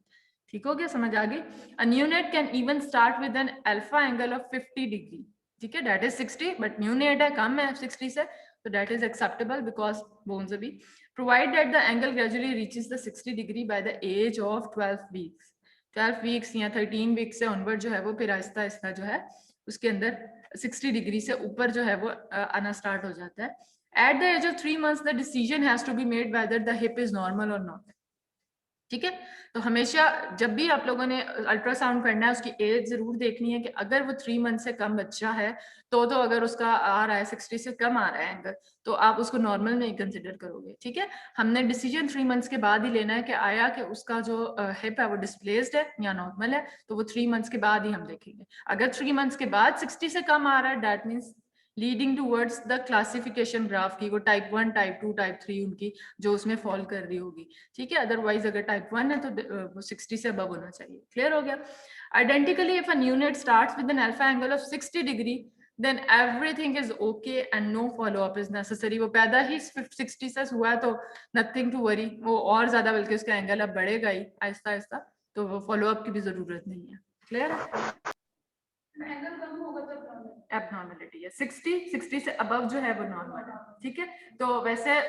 Speaker 2: ठीक हो गया, समझ आ गई। A neonate can even start with an alpha angle of 50 degree, ठीक है, that is 60, but neonate है कम है 60 से, so that is acceptable because bones अभी, provide that the angle gradually reaches the 60 degree by the age of 12 weeks. 12 weeks या 13 weeks से onward जो है वो फिर आहिस्ता आहिस्ता जो है उसके अंदर 60 डिग्री से ऊपर जो है वो आना स्टार्ट हो जाता है। At the age of 3 months, the decision has to be made whether the hip is normal or not, ठीक है। तो हमेशा जब भी आप लोगों ने अल्ट्रासाउंड करना है उसकी एज जरूर देखनी है कि अगर वो 3 month से कम बच्चा है तो अगर उसका आ रहा है 60 से कम आ रहा है एंगल, तो आप उसको नॉर्मल में कंसिडर करोगे, ठीक है। हमने डिसीजन 3 months के बाद ही लेना है कि आया कि उसका जो हिप है वो डिस्प्लेस्ड है या नॉर्मल है, तो वो 3 months के बाद ही हम देखेंगे। अगर 3 months के बाद 60 से कम आ रहा है, that means leading towards the classification graph की, वो टाइप 1, टाइप 2, टाइप 3 उनकी जो उसमें फॉल कर रही होगी, ठीक है। अदरवाइज अगर टाइप 1 है तो 60 से अबव होना चाहिए, क्लियर हो गया। Identically if a neonate starts with an alpha angle of 60 degree then everything is okay and no follow up is necessary. वो पैदा ही 60 से हुआ है तो nothing to worry, वो और ज्यादा बल्कि उसका एंगल अब बढ़ेगा ही आहिस्ता आहिस्ता, तो वो फॉलो अप की भी जरूरत नहीं है, क्लियर है। एंगल कम होगा तो एबनॉर्मलिटी है, 60 से अबव जो है वो नॉर्मल है, ठीक है। तो वैसे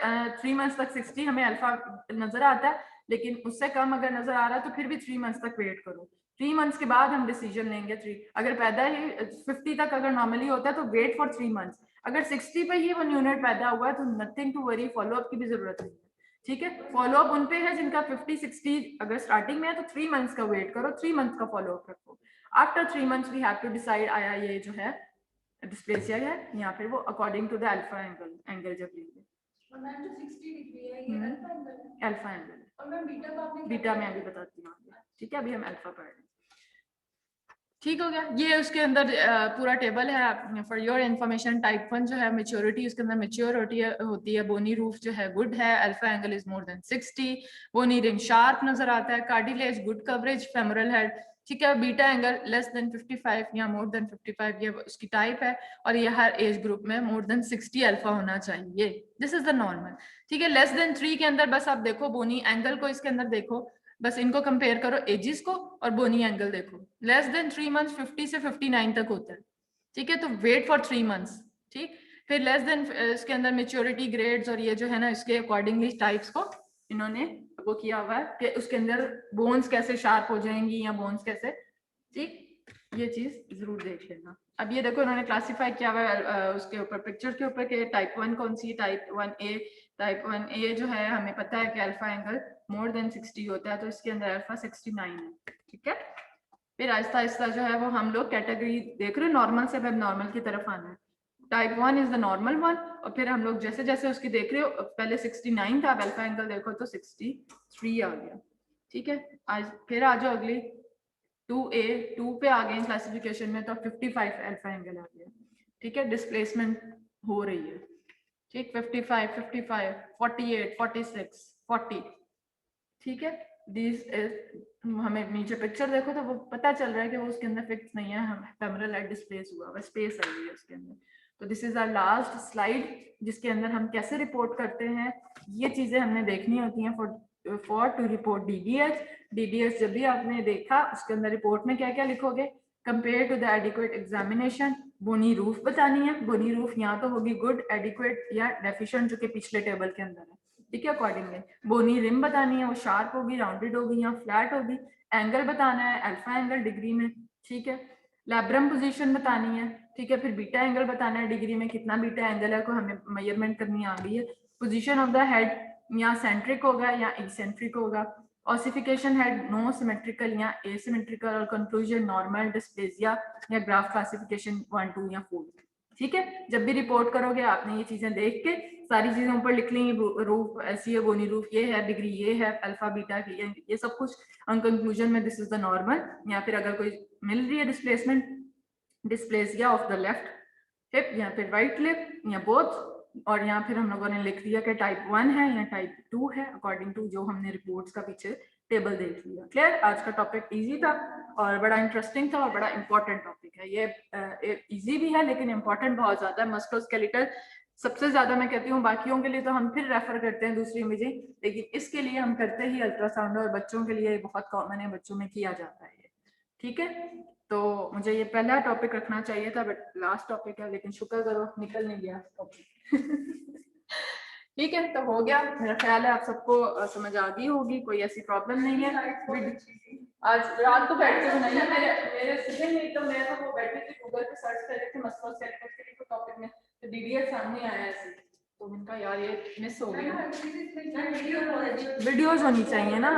Speaker 2: 3 months तक 60 हमें अल्फा नजर आता है, लेकिन उससे कम अगर नजर आ रहा है तो फिर भी 3 months तक वेट करो। 3 months के बाद हम डिसीजन लेंगे। 3 अगर पैदा ही 50 तक अगर नॉर्मली होता है तो वेट फॉर 3 months। अगर 60 पे ही वो न्यूनेट पैदा हुआ है तो nothing to worry, follow up की भी जरूरत नहीं है, ठीक है। फॉलो अप उन पे है जिनका 50-60 अगर स्टार्टिंग में है तो 3 months का वेट करो, 3 months का फॉलो अप रखो। After 3 months we have to decide आया ये जो है डिस्प्लेसिया है या फिर वो according to the alpha angle जब लेंगे। और मैम जो 60 डिग्री है ये अल्फा एंगल और मैं बीटा में अभी बताती हूँ, ठीक है। अभी हम अल्फा पढ़ रहे हैं, ठीक हो गया। ये उसके अंदर पूरा टेबल है फॉर योर इन्फॉर्मेशन। टाइप 1 जो है मेच्योरिटी, उसके अंदर मेच्योरिटी होती है, बोनी रूफ जो है गुड है, alpha angle is more than 60, bony ring sharp नजर आता है, cartilage good coverage, femoral head, ठीक है। बीटा एंगल लेस देन 55 या मोर देन 55 ये उसकी टाइप है, और ये हर एज ग्रुप में मोर देन 60 अल्फा होना चाहिए, दिस इज द नॉर्मल, ठीक है। लेस देन 3 के अंदर बस आप देखो बोनी एंगल को, इसके अंदर देखो बस इनको कंपेयर करो एजिस को और बोनी एंगल देखो। लेस देन 3 months 50 से 59 तक होता है, ठीक है। तो वेट फॉर 3 months, ठीक। फिर लेस देन इसके अंदर मेच्योरिटी ग्रेड्स और ये जो है ना इसके अकॉर्डिंगली टाइप्स को इन्होंने वो किया हुआ है कि उसके अंदर बोन्स कैसे शार्प हो जाएंगी या बोन्स कैसे, ठीक, ये चीज जरूर देख लेना। अब ये देखो उन्होंने क्लासिफाई किया हुआ है उसके ऊपर पिक्चर के ऊपर कि टाइप 1 कौन सी, टाइप 1A जो है हमें पता है कि अल्फा एंगल मोर देन 60 होता है, तो इसके अंदर अल्फा 69 है, ठीक है। फिर आहिस्ता आहिस्ता जो है वो हम लोग कैटेगरी देख रहे हैं, नॉर्मल से अब नॉर्मल की तरफ आना है। Type 1 is the normal one, और फिर हम लोग जैसे जैसे उसकी देख रहे हो, पहले 69 था, अब अल्फा एंगल देखो तो 63 आ गया, ठीक है। आज फिर आ जाओ अगली 2A, 2 पे आ गए क्लासिफिकेशन में, तो 55 अल्फा एंगल आ गया, ठीक है। डिस्प्लेसमेंट हो रही है, ठीक, 55, 55, 48, 46, 40, ठीक है। दिस इज, हमें नीचे पिक्चर देखो तो वो पता चल रहा है कि वो उसके अंदर फिक्स नहीं है, हम फेमरल लाइट डिस्प्लेस हुआ हुआ, स्पेस आई हुई है उसके अंदर। तो this is our last slide, जिसके अंदर हम कैसे रिपोर्ट करते हैं, ये चीजें हमने देखनी होती हैं for to report DDH. DDH जब भी आपने देखा, उसके अंदर रिपोर्ट में क्या क्या लिखोगे, compare to the adequate examination, bony roof बतानी है। बोनी रूफ यहाँ तो होगी गुड, एडिक्वेट या डेफिशिएंट, जो कि पिछले टेबल के अंदर है, ठीक है, अकॉर्डिंगली। बोनी रिम बतानी है, वो शार्प होगी, राउंडेड होगी या फ्लैट होगी। एंगल बताना है, अल्फा एंगल डिग्री में, ठीक है। लैब्रम पोजीशन बतानी है, ठीक है। फिर बीटा एंगल बताना है, डिग्री में कितना बीटा एंगल है को हमें मेजरमेंट करनी आ गई है। पोजीशन ऑफ द हेड, या सेंट्रिक होगा या एक्सेंट्रिक होगा। ऑसिफिकेशन हेड नो सिमेट्रिकल या एसिमेट्रिकल, और कंक्लूजन नॉर्मल, डिस्प्लेसिया या ग्राफ क्लासिफिकेशन 1, 2 या 4, ठीक है। जब भी रिपोर्ट करोगे आपने ये चीजें देख के सारी चीजें ऊपर लिख ली, रूफ ऐसी है, बोनी रूफ ये है, डिग्री ये है, अल्फा बीटा ये सब कुछ, और कंक्लूजन में दिस इज द नॉर्मल, या फिर अगर कोई मिल रही है displacement, dysplasia of the left hip या फिर राइट लिप या बोथ, और यहाँ फिर हम लोगों ने लिख दिया कि टाइप 1 है या टाइप 2 है, अकॉर्डिंग टू जो हमने रिपोर्ट्स का पीछे टेबल देख लिया। क्लियर? आज का टॉपिक इजी था और बड़ा इंटरेस्टिंग था और बड़ा इंपॉर्टेंट टॉपिक है ये। इजी भी है लेकिन इंपॉर्टेंट बहुत ज्यादा है। मस्कुलोस्केलेटल सबसे ज्यादा मैं कहती हूँ, बाकियों के लिए तो हम फिर रेफर करते हैं दूसरी इमेजिंग, लेकिन इसके लिए हम करते ही अल्ट्रासाउंड, और बच्चों के लिए बहुत कॉमन है, बच्चों में किया जाता है, ठीक है। तो मुझे ये पहला टॉपिक रखना चाहिए था, बट लास्ट टॉपिक है, लेकिन शुक्र करो निकल नहीं गया टॉपिक। ठीक है, तो हो गया, मेरा ख्याल है आप सबको समझ आ गई होगी, कोई ऐसी प्रॉब्लम नहीं है। आज रात को बैठ के बनाई है, मेरे सीधे नहीं, तो मैं तो वो बैठी थी गूगल पे सर्च कर रही थी मस्कुलोस्केलेटल के लिए टॉपिक में, तो डीडीएच सामने आया ऐसे, तो उनका यार ये मिस हो गया। वीडियोस होनी चाहिए ना,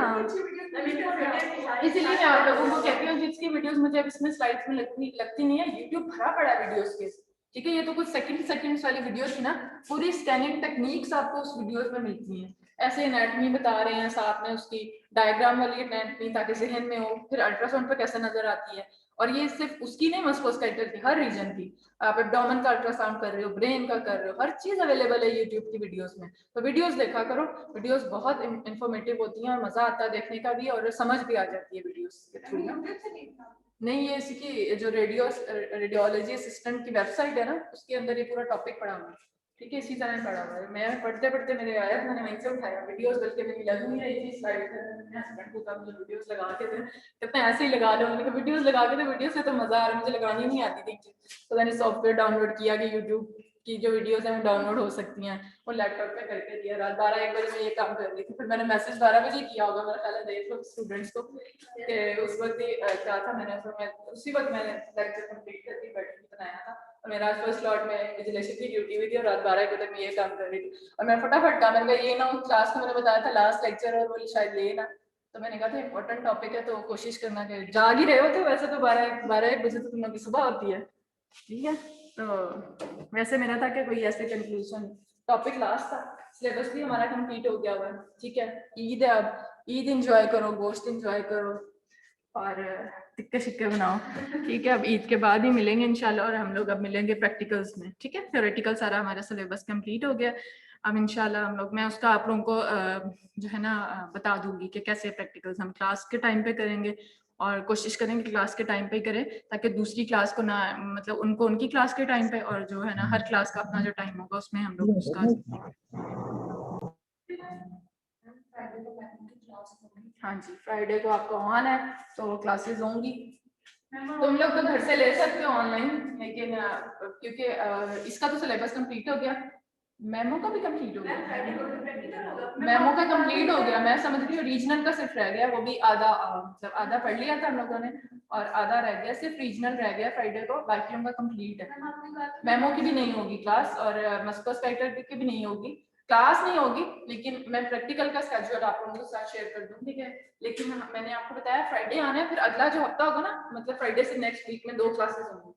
Speaker 2: इसीलिए मैं आप लोगों को कहती हूँ जिसकी वीडियोस मुझे अब इसमें स्लाइड्स में लगती नहीं है, यूट्यूब भरा पड़ा है वीडियोस के, ठीक है। ये तो कुछ सेकंड्स वाली वीडियो थी ना, पूरी स्कैनिंग टेक्निक्स आपको उस वीडियोस में मिलती हैं। ऐसे एनाटॉमी बता रहे हैं, साथ में उसकी डायग्राम वाली एनाटॉमी, ताकि जहन में हो, फिर अल्ट्रासाउंड पे कैसे नजर आती है। और ये सिर्फ उसकी नहीं, मस्कुलोस्केलेटल की, हर रीजन की। आप एब्डोमेन का अल्ट्रासाउंड कर रहे हो, ब्रेन का कर रहे हो, हर चीज अवेलेबल है यूट्यूब की वीडियोस में। तो वीडियोस देखा करो, वीडियोस बहुत इंफॉर्मेटिव होती हैं और मजा आता है देखने का भी, और समझ भी आ जाती है वीडियोस के थ्रू ना। नहीं, ये इसकी जो रेडियोलॉजी असिस्टेंट की वेबसाइट है ना, उसके अंदर ये पूरा टॉपिक पढ़ा हुआ है, ठीक है। इसी तरह पढ़ा हुआ है, मैं पढ़ते पढ़ते मेरे आया, मैंने वहीं से उठाया वीडियोस, बल्कि मेरी लगी नहीं रही थी स्लाइड पे, मैंने हस्बैंड को कहा मुझे वीडियोस लगा के दे, कहते हैं ऐसे ही लगा लो, मैंने कहा वीडियोस लगा के दे, वीडियो से तो मजा आ रहा है, मुझे लगानी नहीं आती थी। तो मैंने सॉफ्टवेयर डाउनलोड किया कि यूट्यूब की जो वीडियोस हैं वो डाउनलोड हो सकती हैं, वो लैपटॉप पे करके दिया। रात 12-1 बजे में ये काम कर रही थी, फिर मैंने मैसेज 12 बजे किया होगा मेरा ख्याल है, देख लो स्टूडेंट्स को, कि उस वक्त क्या था, मैंने फिर मैं उसी वक्त मैंने लेक्चर कंप्लीट करके बैठ के बनाया था, और मेरा फर्स्ट स्लॉट में विजिलेशन की ड्यूटी हुई थी, और रात 12 बजे तक मैं ये काम कर रही थी, और मैं फटाफट काम, मैंने कहा ये ना क्लास को मैंने बताया था लास्ट लेक्चर, और वो शायद ये ना, तो मैंने कहा था इंपॉर्टेंट टॉपिक है, तो कोशिश करना कि जाग ही रहे हो, तो वैसे तो 12-1 बजे तो तुम लोग की सुबह होती है, ठीक है। तो वैसे मेरा था कि कोई ऐसे कंक्लूजन टॉपिक लास्ट था, सिलेबस भी हमारा कंप्लीट हो गया हुआ है, ठीक है। ईद है, अब ईद एंजॉय करो, गोश्त एंजॉय करो, और टिक्के शिक्के बनाओ, ठीक है। अब ईद के बाद ही मिलेंगे इंशाल्लाह, और हम लोग अब मिलेंगे प्रैक्टिकल्स में, ठीक है। थ्योरेटिकल सारा हमारा सिलेबस कंप्लीट हो गया, अब इंशाल्लाह हम लोग, मैं उसका आप लोगों को जो है ना बता दूंगी कि कैसे प्रैक्टिकल्स हम क्लास के टाइम पे करेंगे, और कोशिश करेंगे क्लास के टाइम पे ही करें, ताकि दूसरी क्लास को ना, मतलब उनको उनकी क्लास के टाइम पे, और जो है ना हर क्लास का अपना जो टाइम होगा उसमें हम लोग उसका। हाँ जी, फ्राइडे को आपका ऑन है तो क्लासेस होंगी, तुम लोग तो घर से ले सकते हो ऑनलाइन, लेकिन क्योंकि इसका तो सिलेबस कंप्लीट हो गया, मेमो का भी कंप्लीट हो गया, मेमो का कंप्लीट हो गया। मैं समझ रही हूँ रीजनल का सिर्फ रह गया, वो भी आधा मतलब आधा पढ़ लिया था हम लोगों ने और आधा रह गया, सिर्फ रीजनल रह गया फ्राइडे को, बाकी उनका कंप्लीट है। मेमो की भी नहीं होगी क्लास और मस्कोस्पाइटर की भी नहीं होगी क्लास, नहीं होगी, लेकिन मैं प्रैक्टिकल का स्केड्यूल आप लोगों के साथ शेयर कर दूँ, ठीक है। लेकिन मैंने आपको बताया फ्राइडे आना है, फिर अगला जो हफ्ता होगा ना, मतलब फ्राइडे से नेक्स्ट वीक में 2 क्लासेस होंगी,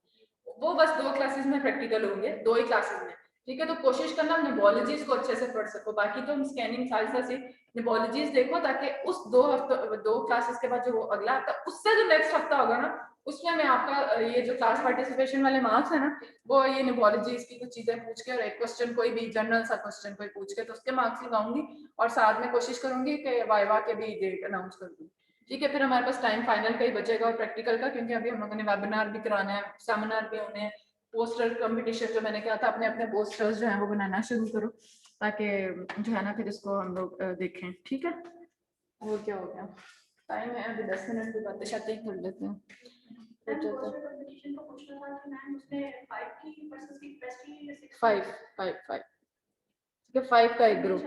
Speaker 2: वो बस 2 क्लासेस में प्रैक्टिकल होंगे, 2 ही क्लासेस में, ठीक है। तो कोशिश करना निबोलॉजीज को अच्छे से पढ़ सको, बाकी तो हम स्कैनिंग साथ से निबोलॉजीज देखो, ताकि उस 2 हफ्ते 2 क्लासेस के बाद जो वो अगला हफ्ता, उससे जो नेक्स्ट हफ्ता होगा ना, उसमें मैं आपका ये जो क्लास पार्टिसिपेशन वाले मार्क्स है ना, वो ये निबोलॉजीज की कुछ चीजें पूछ के और एक क्वेश्चन कोई भी जनरल सा क्वेश्चन कोई पूछ के, तो उसके मार्क्स लगाऊंगी और साथ में कोशिश करूंगी कि वाइवा के भी डेट अनाउंस कर दूँ, ठीक है। फिर हमारे पास टाइम फाइनल का ही बचेगा और प्रैक्टिकल का, क्योंकि अभी हम लोगों ने वेबिनार भी कराना है, सेमिनार भी होने हैं, पोस्टर कंपटीशन जो मैंने कहा था, अपने अपने पोस्टर्स जो हैं वो बनाना शुरू करो, ताकि जो है ना फिर इसको हम लोग देखें, ठीक है। और क्या हो गया, टाइम है अभी 10 मिनट की बातें शायद ही कर लेते हैं। फाइव फाइव फाइव ठीक है, 5 का एक ग्रुप,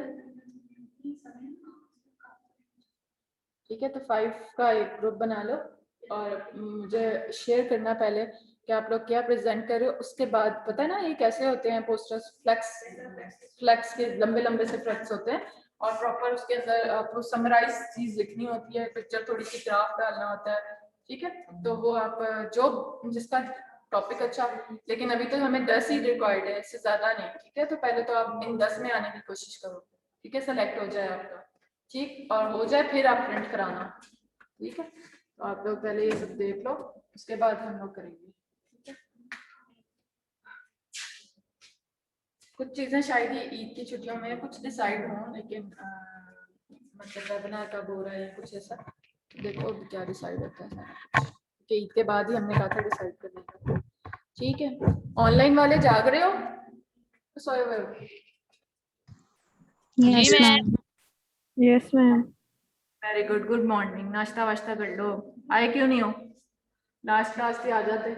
Speaker 2: ठीक है। तो 5 का एक ग्रुप बना लो और मुझे शेयर करना पहले कि आप लोग क्या प्रेजेंट कर रहे हो, उसके बाद पता है ना ये कैसे होते हैं पोस्टर्स, फ्लेक्स के लंबे लंबे से फ्लेक्स होते हैं और प्रॉपर उसके अंदर आपको समराइज चीज लिखनी होती है, पिक्चर थोड़ी सी ग्राफ डालना होता है, ठीक है। तो वो आप जो जिसका टॉपिक अच्छा, लेकिन अभी तो हमें 10 ही रिक्वायर्ड है, इससे ज्यादा नहीं, ठीक है। तो पहले तो आप इन 10 में आने की कोशिश करो, ठीक है, सेलेक्ट हो जाए आपका, ठीक, और हो जाए फिर आप प्रिंट कराना, ठीक है। तो आप लोग पहले ये सब देख लो, उसके बाद हम लोग करेंगे, ठीक है। कुछ चीजें शायद ही ईद की छुट्टियों में कुछ डिसाइड हों, लेकिन मतलब वेबिनार कब हो रहा है कुछ ऐसा, देखो क्या डिसाइड होता है सारा कुछ, कि ईद के बाद ही हमने कहा था डिसाइड करने का, ठीक है। ऑनलाइन वाले जाग रहे हो, सोए हुए हो?
Speaker 1: Yes, ma'am.
Speaker 3: Yes ma'am.
Speaker 2: Very good, good morning. नाश्ता वाश्ता कर लो, आए क्यों नहीं हो? लास्ट क्लास पे आ जाते।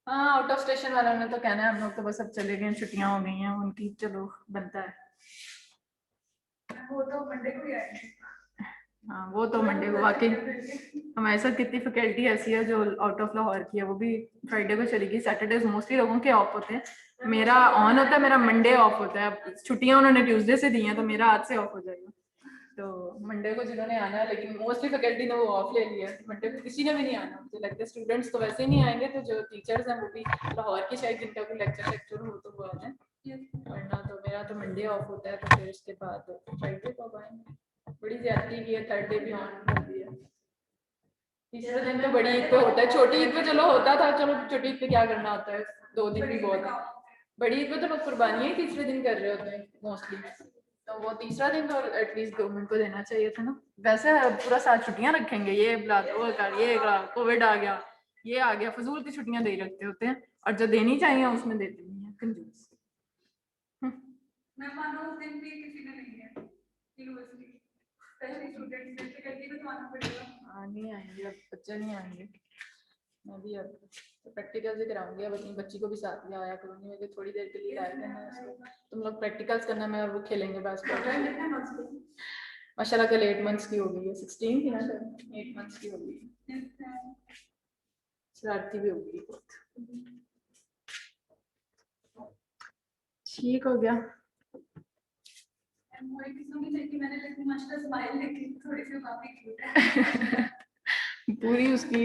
Speaker 2: हाँ, आउट ऑफ स्टेशन वालों ने तो कहना है हम लोग तो बस अब चले गए, छुट्टियां हो गई हैं उनकी, चलो बनता है। वो तो मंडे को ही आएंगे। हाँ, वो तो मंडे को, वाकई हमारे साथ कितनी फैकल्टी ऐसी है जो आउट ऑफ लाहौर की है, वो भी फ्राइडे को चली गई। सैटरडे मोस्टली लोगों के ऑफ होते हैं, मेरा ऑन होता है, मेरा मंडे ऑफ होता है। अब छुट्टियां उन्होंने ट्यूसडे से दी हैं, तो मेरा आज से ऑफ हो जाएगा। तो मंडे को जिन्होंने आना है, लेकिन मोस्टली फैकल्टी ने वो ऑफ ले लिया है, मंडे को किसी ने भी नहीं आना, मुझे लगता है स्टूडेंट्स तो वैसे ही नहीं आएंगे, तो जो टीचर्स हैं वो भी लाहौर की शायद जिनका भी लेक्चर हो तो वो आ जाए, वरना तो मेरा तो मंडे ऑफ होता है, तो फिर उसके बाद फ्राइडे को आएंगे। बड़ी ज्यादती की है, थर्ड डे भी ऑन कर दिया। तीसरे दिन तो बड़ी ईद पे होता है, छोटी ईद पे चलो होता था, चलो छोटी ईद पे क्या करना होता है, 2 दिन भी बहुत है। बड़ी ईद पे तो लोग कुर्बानियां ही तीसरे दिन कर रहे होते हैं मोस्टली, तो वो तीसरा दिन तो एटलीस्ट गवर्नमेंट को देना चाहिए था ना। वैसे पूरा साल छुट्टियां रखेंगे, ये बुला दो, वो कर, ये कोविड आ गया, ये आ गया, फजूल की छुट्टियां दे रखते होते हैं, और जो देनी चाहिए उसमें देते नहीं है, कंजूस। मैं मानो उस दिन भी किसी ने नहीं है यूनिवर्सिटी, स्पेशली स्टूडेंट्स ने फैकल्टी को तो आना पड़ेगा। हाँ, नहीं आएंगे अब, बच्चे नहीं आएंगे, मैं भी अब तो प्रैक्टिकल भी कराऊंगी, अब अपनी बच्ची को भी साथ में आया करूंगी, मुझे थोड़ी देर के लिए लाया करना है उसको, तुम लोग प्रैक्टिकल्स करना, मैं वो खेलेंगे बास्केटबॉल। माशाल्लाह कल 8 मंथ्स की हो गई है, 16 थी ना सर, 8 मंथ्स की हो गई, शरारती भी हो गई बहुत, ठीक हो गया। पूरी उसकी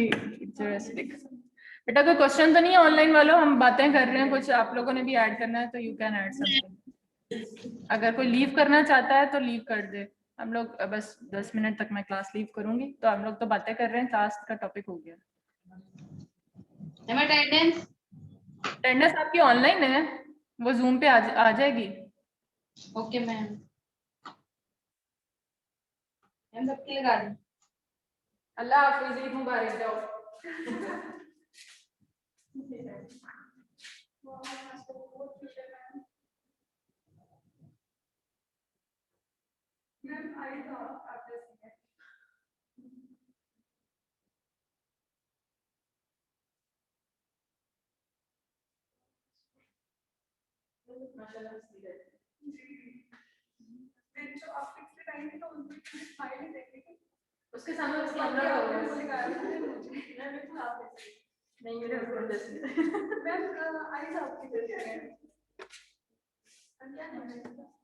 Speaker 2: बेटा कोई क्वेश्चन तो नहीं है ऑनलाइन वालों, हम बातें कर रहे हैं, कुछ आप लोगों ने भी ऐड करना है तो यू कैन ऐड समथिंग। अगर कोई लीव करना चाहता है तो लीव कर दे, हम लोग बस 10 मिनट तक मैं क्लास लीव करूंगी, तो हम लोग तो बातें कर रहे हैं, क्लास का टॉपिक हो गया। अटेंडेंस आपकी ऑनलाइन है, वो जूम पे आ जाएगी। ओके मैम, सबकी लगा दी। अल्लाह हाफिज़, ईद मुबारक, जाओ। मैम आई थॉट आफ्टर माशाल्लाह हंसती रहती उसके सामने उसकी अंदर नहीं मेरे हस्बैंड जैसे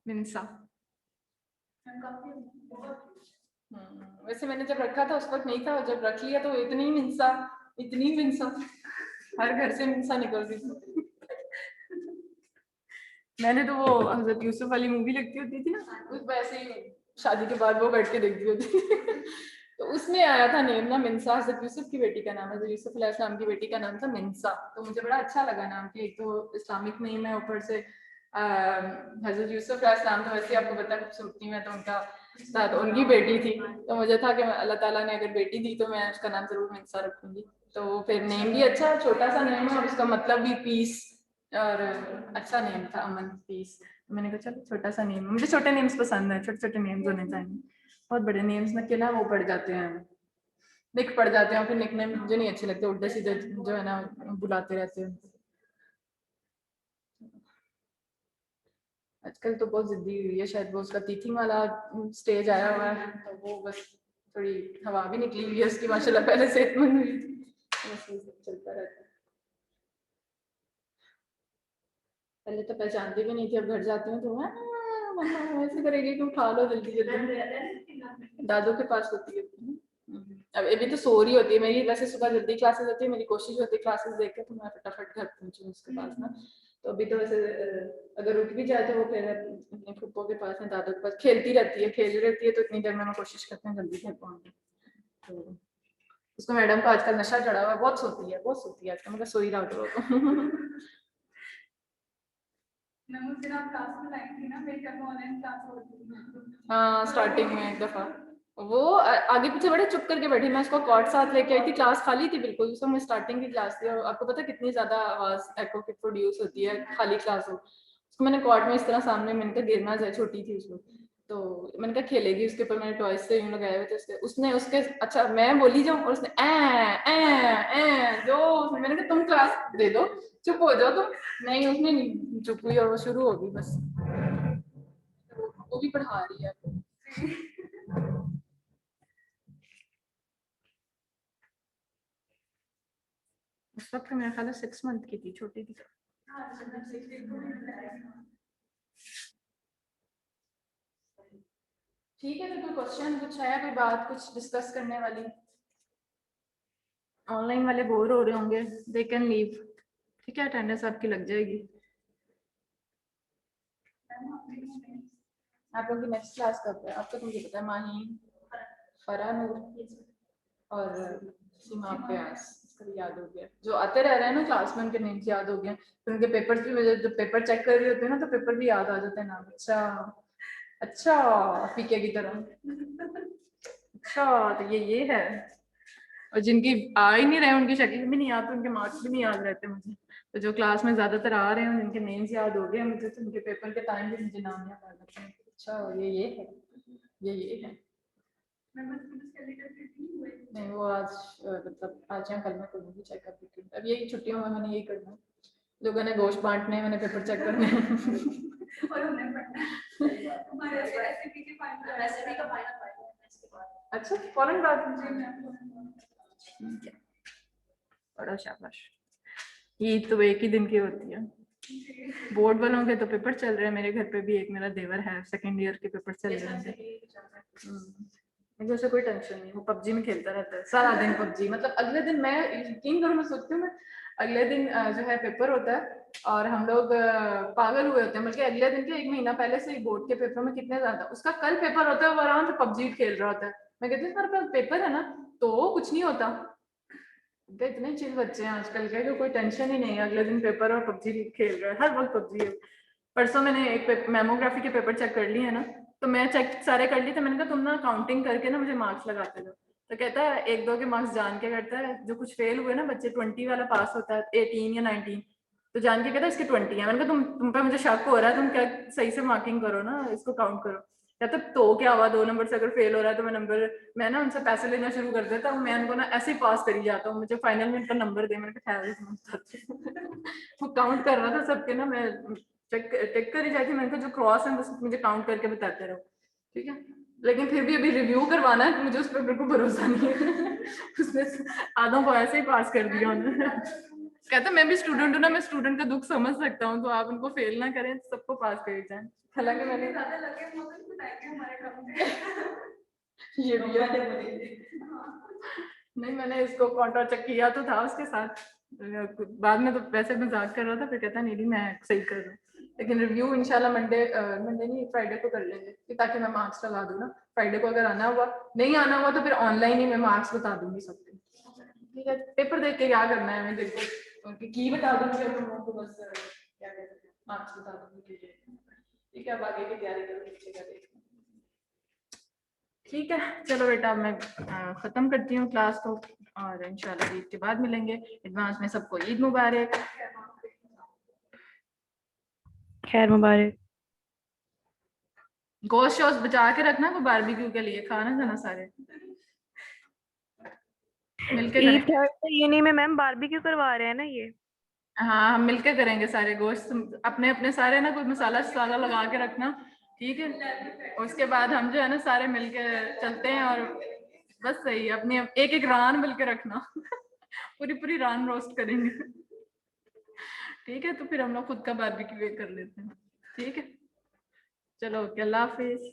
Speaker 2: मिंसा वैसे मैंने जब रखा था उस वक्त नहीं था, जब रख लिया तो इतनी मिंसा हर घर से मिंसा निकल रही थी। मैंने तो वो हजरत यूसुफ वाली मूवी लगती होती थी ना, उस वैसे ही शादी के बाद वो बैठ के देखती होती तो उसमें आया था नेम ना मिंसा, हजरत यूसुफ की बेटी का नाम है, हजरत यूसुफ अलैहिस्सलाम की बेटी का नाम था मिंसा। तो मुझे बड़ा अच्छा लगा नाम कि एक तो इस्लामिक नेम है, ऊपर से हजरत यूसुफ अलैहिस्सलाम तो वैसे आपको पता है खूबसूरती में तो उनका साथ उनकी बेटी थी, तो मुझे था कि अल्लाह ताला ने अगर बेटी दी तो मैं उसका नाम जरूर मिंसा रखूंगी। तो फिर नेम भी अच्छा, छोटा सा नेम है और उसका मतलब भी पीस, और अच्छा नेम था अमन पीस। मैंने कहा चलो छोटा सा नेम, मुझे छोटे नेम्स पसंद है, छोटे छोटे नेम्स होने चाहिए, बहुत बड़े नेम्स में के ना वो पड़ जाते हैं, निक पड़ जाते हैं, फिर निकनेम मुझे नहीं अच्छे लगते, उल्टे सीधे जो है ना बुलाते रहते हैं। आजकल तो बहुत जिद्दी हुई है, शायद वो उसका टीचिंग वाला स्टेज आया हुआ है, तो वो बस थोड़ी हवा भी निकली हुई है उसकी माशाल्लाह, पहले सेहतमंद हुई थी, चलता रहता है। पहले तो पहचानती भी नहीं थी, अब घर जाती हूँ तो मम्मा ऐसे करेगी कि उठा लो जल्दी जल्दी, दादू के पास होती है। अब अभी तो सो रही होती है मेरी, वैसे सुबह जल्दी क्लासेस होती है, मेरी कोशिश होती है क्लासेस देख के तो मैं फटाफट घर पहुंचूँ उसके पास ना। तो अभी तो वैसे अगर उठ भी जाए तो वो फिर अपने फुप्पो के पास है, दादू के पास खेलती रहती है, खेल रहती है, तो इतनी देर में मैं कोशिश करती हूँ जल्दी घर पहुंचूँ। तो उसको मैडम का आजकल नशा चढ़ा हुआ है, बहुत सोती है आजकल, मतलब सो ही रहा होता तो हाँ स्टार्टिंग में एक दफा वो आगे पीछे बड़े चुप करके बैठी, मैं उसको कॉर्ड साथ लेके आई थी, क्लास खाली थी बिल्कुल, उसको मैं स्टार्टिंग की क्लास थी, और आपको पता है कितनी ज्यादा आवाज एको की प्रोड्यूस होती है खाली क्लास हो, उसको मैंने कॉर्ड में इस तरह सामने, मैंने कहा गिरना जाए, छोटी थी उसको, तो मैंने कहा खेलेगी उसके ऊपर, मैंने टॉयज से यूं लगाए हुए थे उसके, उसने उसके अच्छा मैं बोली जाऊं और उसने जो मैंने कहा तुम क्लास दे दो, चुप हो जाओ तुम, नहीं उसने नहीं चुप हुई और वो शुरू हो गई बस, वो भी पढ़ा रही है। उस वक्त मेरा ख्याल है 6 मंथ की थी, छोटी थी। ठीक है, तो कोई क्वेश्चन कुछ है, कोई बात कुछ डिस्कस करने वाली? ऑनलाइन वाले बोर हो रहे होंगे, दे कैन लीव, ठीक है, अटेंडेंस आपकी लग जाएगी। आप लोगों की नेक्स्ट क्लास कब है आपका, तो मुझे पता है, माही, फरा नूर और सीमा प्यास, इसका याद हो गया, जो आते रह रहे हैं ना क्लास में उनके नेम्स याद हो गए, फिर उनके पेपर्स भी, मुझे जब पेपर चेक कर रही होती है ना तो पेपर भी याद आ जाते हैं नाम, अच्छा पीके की तरह, अच्छा तो ये है, और जिनकी आ ही नहीं रहे उनकी शक्ल भी नहीं याद, तो उनके मार्क्स भी नहीं याद रहते मुझे, तो जो क्लास में ज्यादातर आ रहे हैं जिनके नेम्स याद हो गए मुझे, तो उनके पेपर के टाइम भी मुझे नाम याद आ जाते हैं, अच्छा ये है, ये है। नहीं वो आज मतलब आज या कल में करूँगी चेकअप, अब यही छुट्टियों में मैंने यही करना है, लोगों ने गोश्त बांटने, मैंने पेपर चेक करने और उन्हें पढ़ना अच्छा फौरन बात ठीक है, बड़ा शाबाश, ईद तो एक ही दिन की होती है, बोर्ड वालों के तो पेपर चल रहे हैं, मेरे घर पे भी एक मेरा देवर है, सेकंड ईयर के पेपर चल रहे हैं, मुझे उससे कोई टेंशन नहीं, वो पबजी में खेलता रहता है सारा दिन पबजी, मतलब अगले दिन मैं यकीन करो, मैं सोचती हूँ मैं अगले दिन जो है पेपर होता है और हम लोग पागल हुए होते हैं, बल्कि अगले दिन के 1 महीना पहले से ही बोर्ड के पेपर में कितने ज्यादा, उसका कल पेपर होता है वो आराम से पबजी खेल रहा होता है, मैं कहती हूँ मेरे पास पेपर है ना तो कुछ नहीं होता, इतने चिल बच्चे हैं आजकल के, कोई टेंशन ही नहीं है, अगले दिन पेपर और पबजी खेल रहे हैं, हर वक्त पबजी है। परसों मैंने एक मेमोग्राफी के पेपर चेक कर लिए है ना, तो मैं चेक सारे कर लिए थे, मैंने कहा तुम ना काउंटिंग करके ना मुझे मार्क्स लगाते दो, तो कहता है 1-2 के मार्क्स जान के करता है, जो कुछ फेल हुए ना बच्चे, 20 वाला पास होता है 18 या 19, तो जान के कहता है इसके 20 है, मैंने कहा तुम पे मुझे शक हो रहा है, तुम क्या सही से मार्किंग करो ना, इसको काउंट करो, कहते तो क्या हुआ 2 नंबर से अगर फेल हो रहा है तो मैं ना उनसे पैसे लेना शुरू कर देता हूँ, मैं उनको ना ऐसे ही पास करी जाता हूँ, मुझे फाइनल में उनका नंबर दे, मैंने कहा वो काउंट कर रहा था सबके ना, मैं चेक करी जाती, मैंने कहा जो क्रॉस है बस मुझे काउंट करके बताते रहो, ठीक है। लेकिन फिर भी अभी रिव्यू करवाना है, मुझे उस पर बिल्कुल भरोसा नहीं है। उसने आधों को ऐसे ही पास कर दिया उन्होंने। कहता मैं भी स्टूडेंट हूँ ना, मैं स्टूडेंट का दुख समझ सकता हूँ, तो आप उनको फेल ना करें, सबको पास कर जाए। हालांकि मैंने ये भी है। नहीं, मैंने इसको कॉन्ट्रा चेक किया तो था उसके साथ, बाद में तो वैसे मजाक कर रहा था, फिर कहता नहीं मैं सही कर रहा हूँ। लेकिन रिव्यू इंशाल्लाह मंडे नहीं फ्राइडे को कर लेंगे, ताकि मैं मार्क्स लगा दूँ ना। फ्राइडे को अगर आना हुआ, नहीं आना हुआ तो फिर ऑनलाइन ही मैं मार्क्स बता दूंगी सबके, ठीक है। पेपर देख के क्या करना है, मैं देखो की बता दूंगी तुम लोगों को, बस क्या कहते हैं मार्क्स बता दूंगी, ठीक है। अब आगे की तैयारी करो, पीछे का देखो, ठीक है। चलो बेटा, मैं खत्म करती हूँ क्लास को, और इंशाल्लाह ईद के बाद मिलेंगे। एडवांस में सबको ईद मुबारक,
Speaker 3: खैर मुबारक।
Speaker 2: गोश्त शोश्त बचा के रखना को बारबेक्यू के लिए, खाना खाना सारे मिलके
Speaker 3: ईद
Speaker 2: करें।
Speaker 3: थर्सडे ये नहीं में मैम बारबेक्यू करवा रहे हैं ना ये।
Speaker 2: हाँ, हम मिलके करेंगे सारे, गोश्त अपने अपने सारे ना, कोई मसाला शसाला लगा के रखना, ठीक है। उसके बाद हम जो है ना सारे मिलके चलते हैं, और बस सही है, अपनी एक एक रान मिलके रखना। पूरी पूरी रान रोस्ट करेंगे, ठीक है। तो फिर हम लोग खुद का बारबेक्यू कर लेते हैं, ठीक है। चलो, अल्लाह हाफिज।